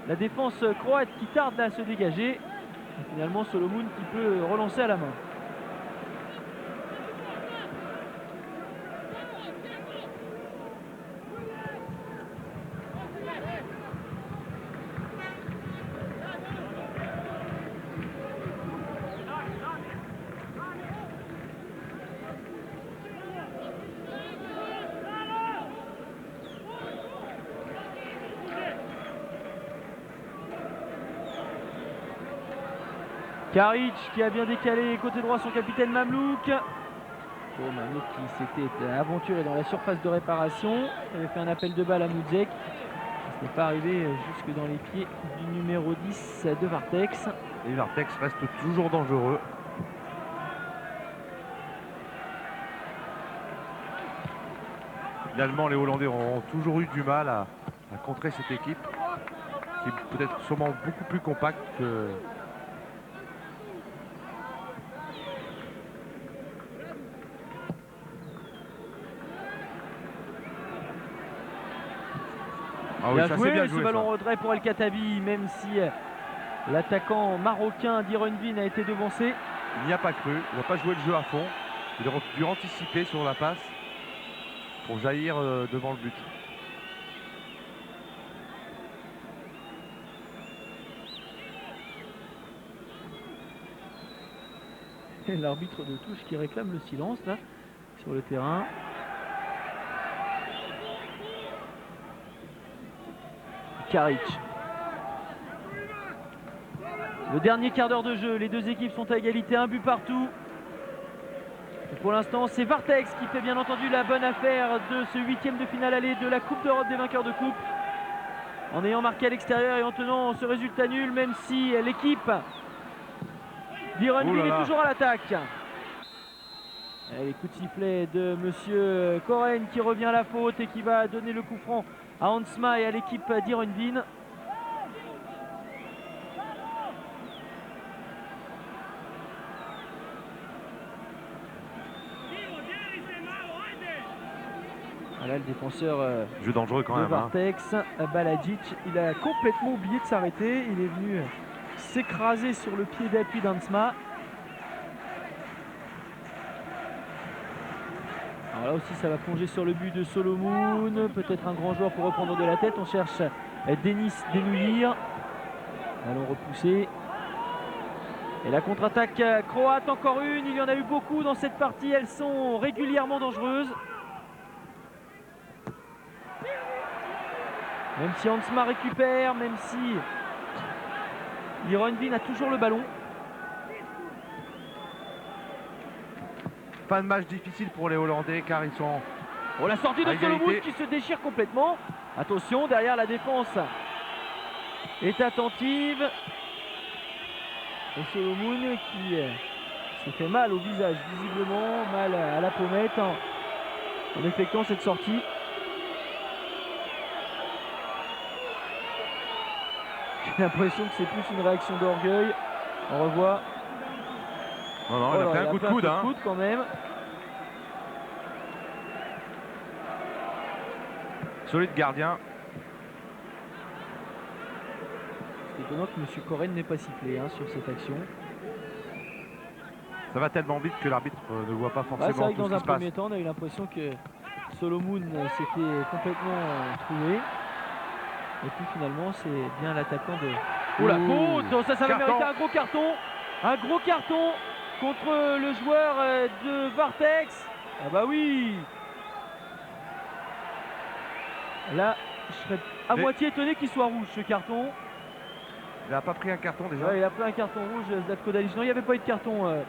La défense croate qui tarde à se dégager. Et finalement, Solomon qui peut relancer à la main. Karic qui a bien décalé côté droit son capitaine Mamlouk. Mamlouk qui s'était aventuré dans la surface de réparation. Il avait fait un appel de balle à Moudzek. Ce n'est pas arrivé jusque dans les pieds du numéro 10 de Vartex. Et Vartex reste toujours dangereux. Finalement, les Hollandais ont toujours eu du mal à contrer cette équipe. Qui est peut-être sûrement beaucoup plus compacte que... Ah oui, bien joué, ce ballon retrait pour El Khattabi, même si l'attaquant marocain d'Ironvin a été devancé. Il n'y a pas cru, il n'a pas joué le jeu à fond. Il aurait dû anticiper sur la passe pour jaillir devant le but. Et l'arbitre de touche qui réclame le silence là sur le terrain. Karic. Le dernier quart d'heure de jeu, les deux équipes sont à égalité, un but partout. Et pour l'instant, c'est Vartex qui fait bien entendu la bonne affaire de ce huitième de finale aller de la Coupe d'Europe des vainqueurs de coupe. En ayant marqué à l'extérieur et en tenant ce résultat nul, même si l'équipe d'Ironville est toujours à l'attaque. Les coups de sifflet de monsieur Koren qui revient à la faute et qui va donner le coup franc à Hansma et à l'équipe d'Ironville. Voilà le défenseur jeu dangereux quand de même, Vartex, Balajic. Il a complètement oublié de s'arrêter. Il est venu s'écraser sur le pied d'appui d'Hansma. Alors là aussi ça va plonger sur le but de Solomon. Peut-être un grand joueur pour reprendre de la tête. On cherche Denis Denouir. Ballon repoussé. Et la contre-attaque croate, encore une. Il y en a eu beaucoup dans cette partie. Elles sont régulièrement dangereuses. Même si Hansma récupère, même si Ironvin a toujours le ballon. Fin de match difficile pour les Hollandais car ils sont... Oh, la sortie de Solomon qui se déchire complètement. Attention, derrière la défense est attentive. Et Solomon qui se fait mal au visage, visiblement, mal à la pommette en effectuant cette sortie. J'ai l'impression que c'est plus une réaction d'orgueil. On revoit. Non, non, il a fait un coup de coude, quand même. Solide gardien. C'est étonnant que M. Koren n'ait pas sifflé sur cette action. Ça va tellement vite que l'arbitre ne voit pas forcément c'est vrai que tout ce dans qui un se passe. premier temps, on a eu l'impression que Solomon s'était complètement trouvé. Et puis finalement, c'est bien l'attaquant de... Oh la faute! Ça va mériter un gros carton. Un gros carton contre le joueur de Vartex. Ah bah oui! Là, je serais à moitié étonné qu'il soit rouge ce carton. Il n'a pas pris un carton déjà. Ouais, il a pris un carton rouge, Zlatko Dalic. Non, il n'y avait pas eu de carton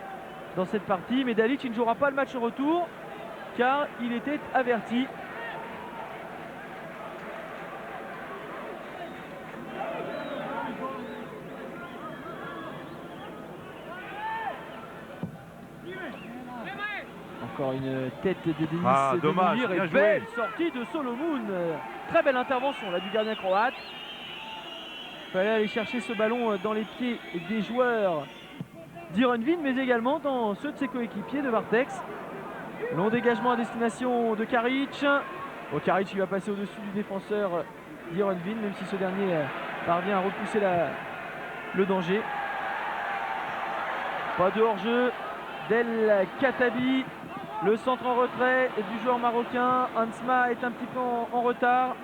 dans cette partie, mais Dalic il ne jouera pas le match retour car il était averti. Encore une tête de Denis dommage, Denouir bien et joué. belle sortie de Solomon. Très belle intervention là du gardien croate. Il fallait aller chercher ce ballon dans les pieds des joueurs d'Ironville, mais également dans ceux de ses coéquipiers de Vartex. Long dégagement à destination de Karic. Karic il va passer au-dessus du défenseur d'Ironville, même si ce dernier parvient à repousser le danger. Pas de hors-jeu d'El Khattabi. Le centre en retrait du joueur marocain. Hansma est un petit peu en retard.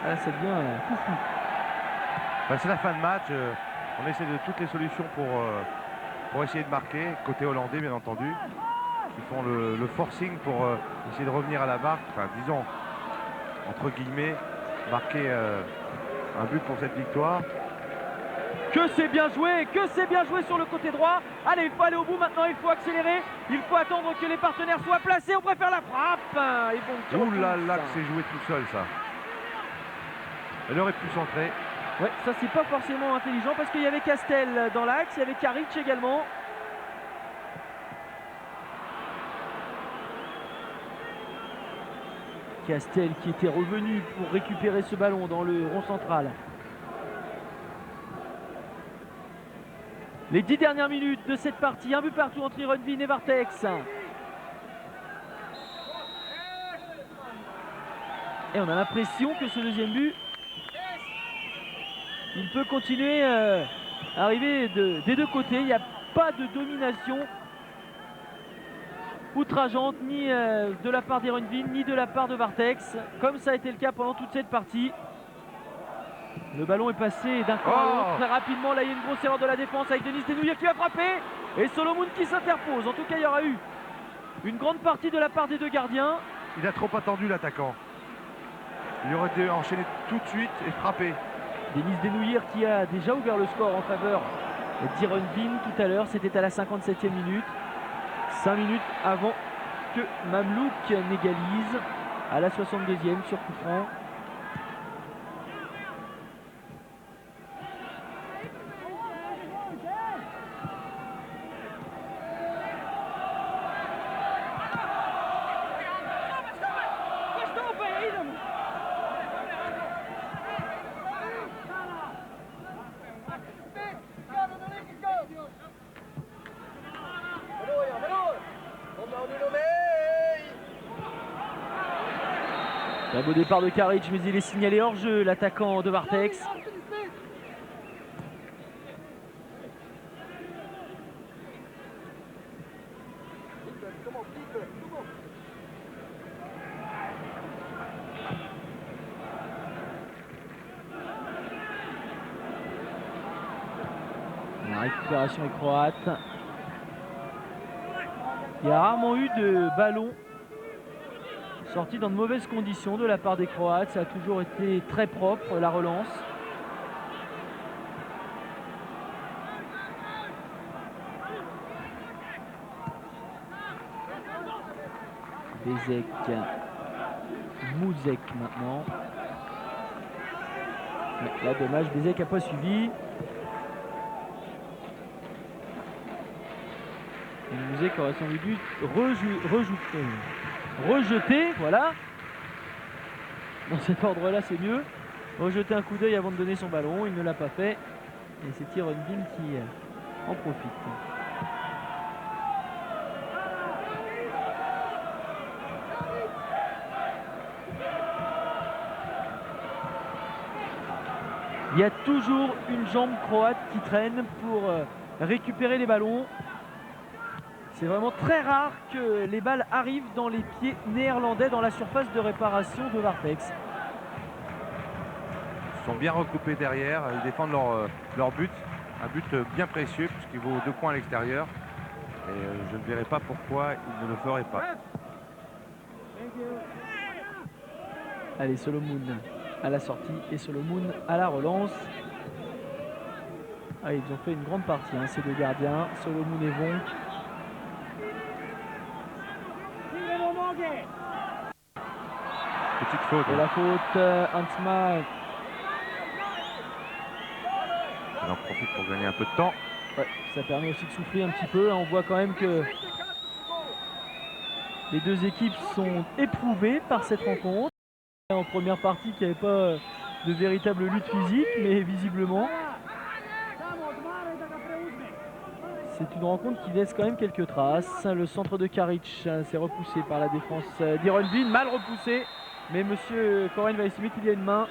Ah, ça devient foufou. C'est la fin de match. On essaie de toutes les solutions pour essayer de marquer. Côté hollandais, bien entendu. Ils font le forcing pour essayer de revenir à la marque. Enfin, disons, entre guillemets, marquer un but pour cette victoire. Que c'est bien joué, sur le côté droit. Allez, il faut aller au bout maintenant, il faut accélérer. Il faut attendre que les partenaires soient placés. On préfère la frappe. Et bon, Ouh là là, que c'est joué tout seul ça. Elle aurait pu centrer. Ouais, ça c'est pas forcément intelligent parce qu'il y avait Castel dans l'axe, il y avait Karic également. Castel qui était revenu pour récupérer ce ballon dans le rond central. Les 10 dernières minutes de cette partie, un but partout entre Ironville et Vartex. Et on a l'impression que ce deuxième but, il peut continuer à arriver des deux côtés. Il n'y a pas de domination outrageante ni de la part d'Ironville ni de la part de Vartex, comme ça a été le cas pendant toute cette partie. Le ballon est passé d'un camp à l'autre très rapidement. Là, il y a une grosse erreur de la défense avec Denis Denouir qui va frapper. Et Solomon qui s'interpose. En tout cas, il y aura eu une grande partie de la part des deux gardiens. Il a trop attendu l'attaquant. Il aurait dû enchaîner tout de suite et frapper. Denis Denouir qui a déjà ouvert le score en faveur d'Ironville tout à l'heure. C'était à la 57e minute. 5 minutes avant que Mamlouk n'égalise à la 62e sur coup franc. Un beau départ de Karic, mais il est signalé hors jeu, l'attaquant de Vartex. La récupération est croate. Il y a rarement eu de ballon sorti dans de mauvaises conditions de la part des Croates. Ça a toujours été très propre, la relance. Bezek, Mouzek maintenant. Ouais, là, dommage, Bezek n'a pas suivi. Mouzek aurait sans doute dû rejeter, voilà. Dans cet ordre-là, c'est mieux. Rejeter un coup d'œil avant de donner son ballon. Il ne l'a pas fait. Et c'est Ironville qui en profite. Il y a toujours une jambe croate qui traîne pour récupérer les ballons. C'est vraiment très rare que les balles arrivent dans les pieds néerlandais dans la surface de réparation de Vartex. Ils sont bien recoupés derrière, ils défendent leur but. Un but bien précieux puisqu'il vaut 2 points à l'extérieur. Et je ne verrai pas pourquoi il ne le ferait pas. Allez, Solomon à la sortie et Solomon à la relance. Ah, ils ont fait une grande partie, hein, ces deux gardiens, Solomon et Vonk. Petite faute. Et la faute, Hansma. Il en profite pour gagner un peu de temps. Ouais, ça permet aussi de souffler un petit peu. On voit quand même que les deux équipes sont éprouvées par cette rencontre. En première partie, qu'il n'y avait pas de véritable lutte physique, mais visiblement, c'est une rencontre qui laisse quand même quelques traces. Le centre de Karic s'est repoussé par la défense d'Ironville, mal repoussé, mais monsieur Coren va estimer qu'il y a une main.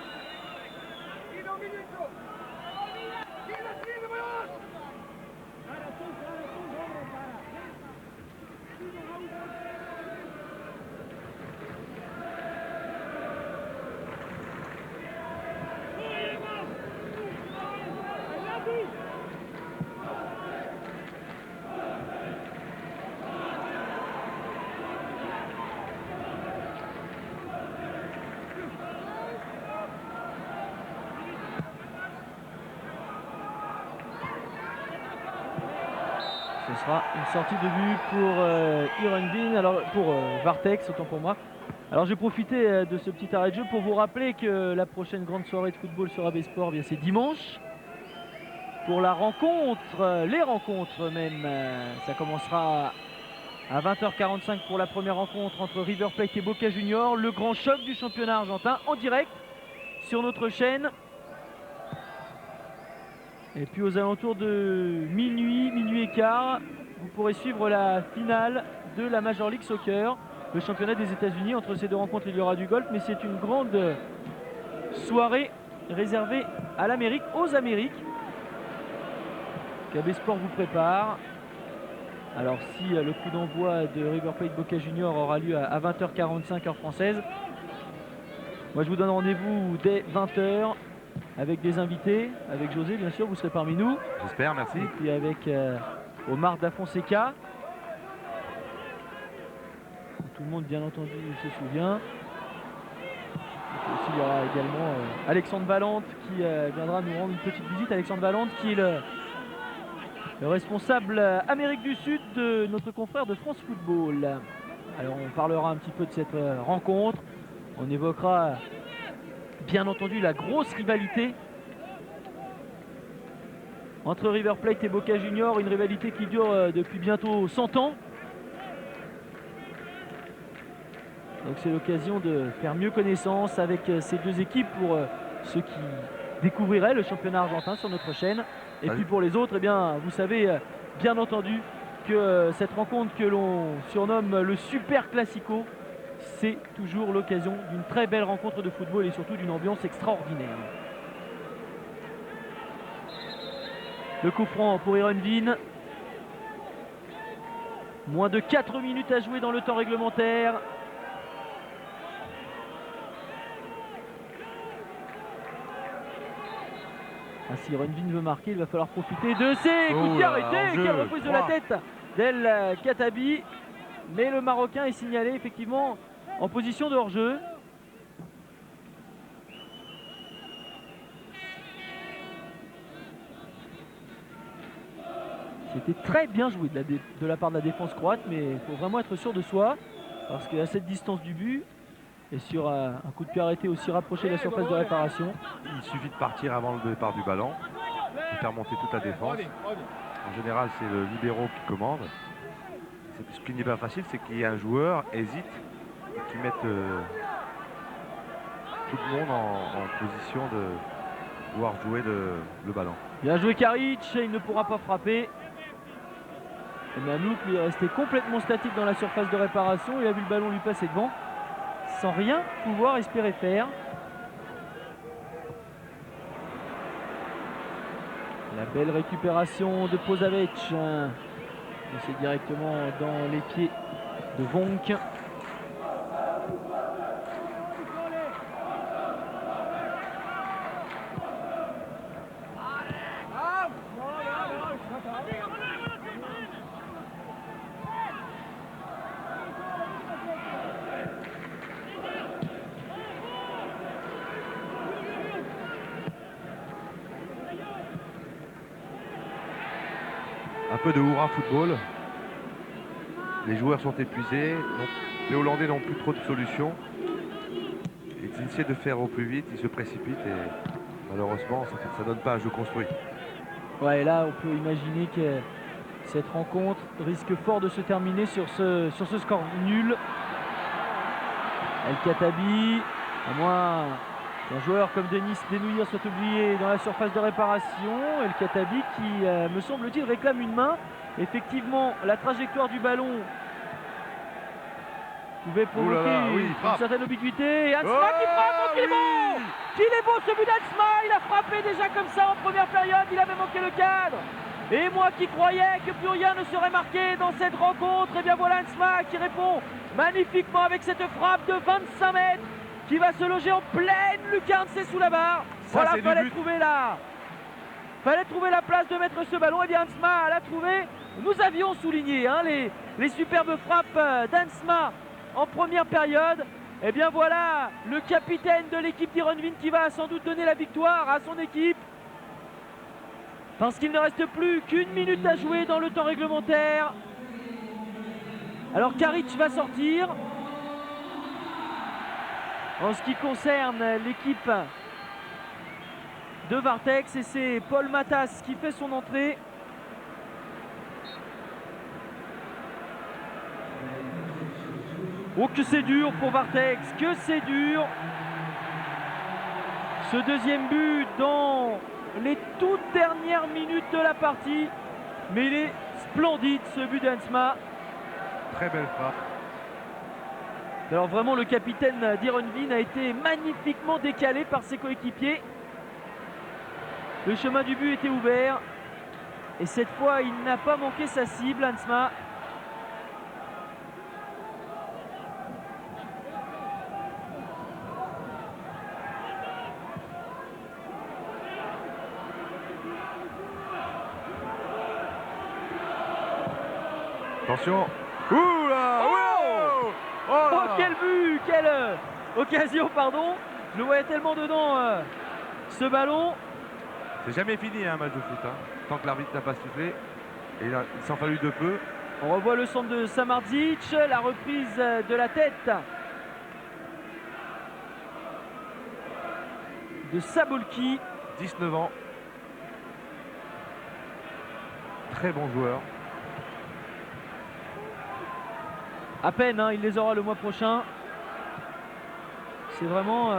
Ce sera une sortie de but pour Ironville, alors pour Vartex, autant pour moi. Alors je vais profiter de ce petit arrêt de jeu pour vous rappeler que la prochaine grande soirée de football sur AB Sport, c'est dimanche. Pour la rencontre, les rencontres même, ça commencera à 20h45 pour la première rencontre entre River Plate et Boca Juniors. Le grand choc du championnat argentin en direct sur notre chaîne. Et puis aux alentours de minuit, minuit et quart, vous pourrez suivre la finale de la Major League Soccer, le championnat des États-Unis. Entre ces deux rencontres, il y aura du golf, mais c'est une grande soirée réservée à l'Amérique, aux Amériques. KB Sport vous prépare. Alors si le coup d'envoi de River Plate Boca Juniors aura lieu à 20h45 heure française, moi je vous donne rendez-vous dès 20h. Avec des invités, avec José bien sûr, vous serez parmi nous. J'espère, merci. Et puis avec Omar Da Fonseca. Tout le monde bien entendu se souvient. Et puis, il y aura également Alexandre Valente qui viendra nous rendre une petite visite. Alexandre Valente qui est le responsable Amérique du Sud de notre confrère de France Football. Alors on parlera un petit peu de cette rencontre. On évoquera bien entendu la grosse rivalité entre River Plate et Boca Juniors, une rivalité qui dure depuis bientôt 100 ans. Donc c'est l'occasion de faire mieux connaissance avec ces deux équipes pour ceux qui découvriraient le championnat argentin sur notre chaîne. Et puis pour les autres, eh bien, vous savez bien entendu que cette rencontre que l'on surnomme le Super Classico, c'est toujours l'occasion d'une très belle rencontre de football et surtout d'une ambiance extraordinaire. Le coup franc pour Ironville. Moins de 4 minutes à jouer dans le temps réglementaire. Si Ironville veut marquer, il va falloir profiter de ses coups de pied arrêtés. Quelle reprise de la tête d'El Khattabi. Mais le Marocain est signalé effectivement en position de hors-jeu. C'était très bien joué de la part de la défense croate, mais il faut vraiment être sûr de soi, parce qu'à cette distance du but, et sur un coup de pied arrêté aussi rapproché de la surface de réparation. Il suffit de partir avant le départ du ballon, de faire monter toute la défense. En général, c'est le libéro qui commande. Ce qui n'est pas facile, c'est qu'il y ait un joueur hésite et qui mette tout le monde en position de pouvoir jouer le ballon. Bien joué Karic, il ne pourra pas frapper. Et Manouk lui est resté complètement statique dans la surface de réparation. Il a vu le ballon lui passer devant sans rien pouvoir espérer faire. La belle récupération de Pozavec. C'est directement dans les pieds de Vonk. un peu de hurrah football. Les joueurs sont épuisés, les Hollandais n'ont plus trop de solutions. Ils essaient de faire au plus vite, ils se précipitent et malheureusement ça donne pas un jeu construit. Ouais, et là on peut imaginer que cette rencontre risque fort de se terminer sur ce score nul. El Khattabi, à moins qu'un joueur comme Denis Denouillir soit oublié dans la surface de réparation. El Khattabi qui, me semble-t-il, réclame une main. Effectivement, la trajectoire du ballon pouvait provoquer une certaine ubiquité. Et Hansma qui frappe, qu'il est bon! Qu'il est beau ce but d'Hansma! Il a frappé déjà comme ça en première période, il avait manqué le cadre. Et moi qui croyais que plus rien ne serait marqué dans cette rencontre, et bien voilà Hansma qui répond magnifiquement avec cette frappe de 25 mètres qui va se loger en pleine lucarne, c'est sous la barre. Ça, voilà, fallait trouver la place de mettre ce ballon. Et bien Hansma l'a trouvé. Nous avions souligné les superbes frappes d'Hansma en première période. Et bien voilà le capitaine de l'équipe d'Heerenveen qui va sans doute donner la victoire à son équipe. Parce qu'il ne reste plus qu'une minute à jouer dans le temps réglementaire. Alors Karic va sortir. En ce qui concerne l'équipe de Vartex, et c'est Paul Matas qui fait son entrée. Oh que c'est dur pour Vartex, que c'est dur. Ce deuxième but dans les toutes dernières minutes de la partie. Mais il est splendide ce but d'Hansma. Très belle frappe. Alors vraiment le capitaine d'Heerenveen a été magnifiquement décalé par ses coéquipiers. Le chemin du but était ouvert. Et cette fois il n'a pas manqué sa cible, Hansma. Attention. Ouh là, oh quel but, quelle occasion, pardon. Je le voyais tellement dedans, ce ballon. C'est jamais fini un match de foot, tant que l'arbitre n'a pas sifflé. Et il s'en fallu de peu. On revoit le centre de Samardzic, la reprise de la tête de Sabolki. 19 ans. Très bon joueur. À peine, il les aura le mois prochain. C'est vraiment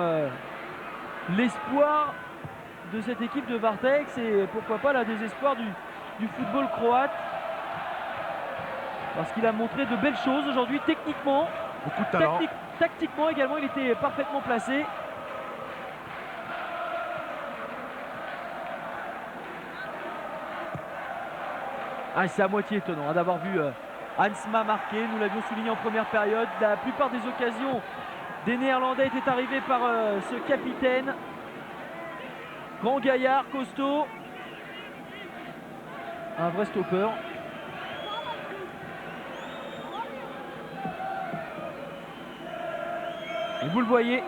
l'espoir de cette équipe de Vartex et pourquoi pas la désespoir du football croate. Parce qu'il a montré de belles choses aujourd'hui, techniquement. Beaucoup de talent. Tactiquement également, il était parfaitement placé. Ah, c'est à moitié étonnant d'avoir vu Hansma marquer. Nous l'avions souligné en première période. La plupart des occasions des Néerlandais étaient arrivées par ce capitaine. Grand gaillard, costaud. Un vrai stopper. Et vous le voyez,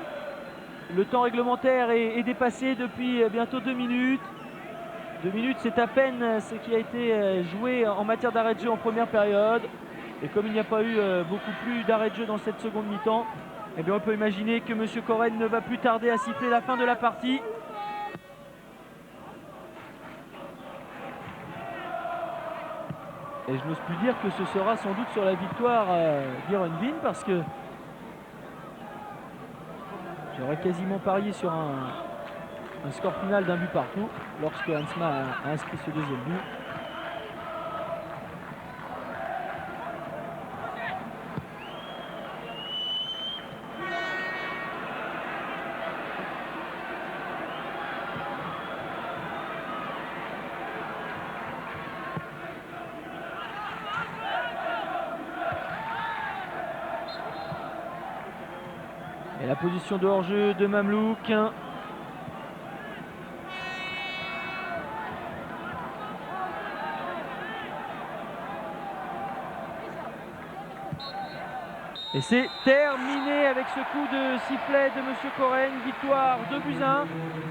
le temps réglementaire est dépassé depuis bientôt 2 minutes. 2 minutes, c'est à peine ce qui a été joué en matière d'arrêt de jeu en première période. Et comme il n'y a pas eu beaucoup plus d'arrêt de jeu dans cette seconde mi-temps, eh bien on peut imaginer que M. Koren ne va plus tarder à siffler la fin de la partie. Et je n'ose plus dire que ce sera sans doute sur la victoire d'Heerenveen parce que j'aurais quasiment parié sur un score final d'un but partout lorsque Hansma a inscrit ce deuxième but. Et la position de hors-jeu de Mamlouk. Et c'est terminé avec ce coup de sifflet de Monsieur Coren. Victoire de Buzyn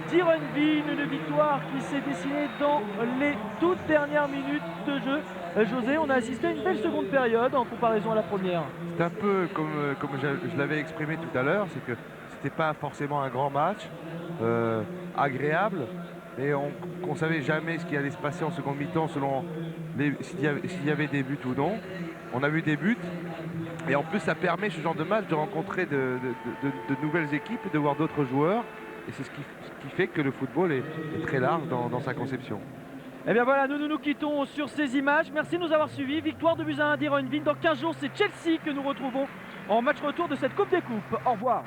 d'Heerenveen, une victoire qui s'est dessinée dans les toutes dernières minutes de jeu. José, on a assisté à une belle seconde période en comparaison à la première. C'est un peu comme je l'avais exprimé tout à l'heure, c'est que c'était pas forcément un grand match, agréable, mais on ne savait jamais ce qui allait se passer en seconde mi-temps selon s'il y avait des buts ou non. On a vu des buts. Et en plus, ça permet ce genre de match de rencontrer de nouvelles équipes et de voir d'autres joueurs. Et c'est ce qui fait que le football est très large dans sa conception. Et bien voilà, nous quittons sur ces images. Merci de nous avoir suivis. Victoire de Buzyn d'Heerenveen. Dans 15 jours, c'est Chelsea que nous retrouvons en match retour de cette Coupe des Coupes. Au revoir.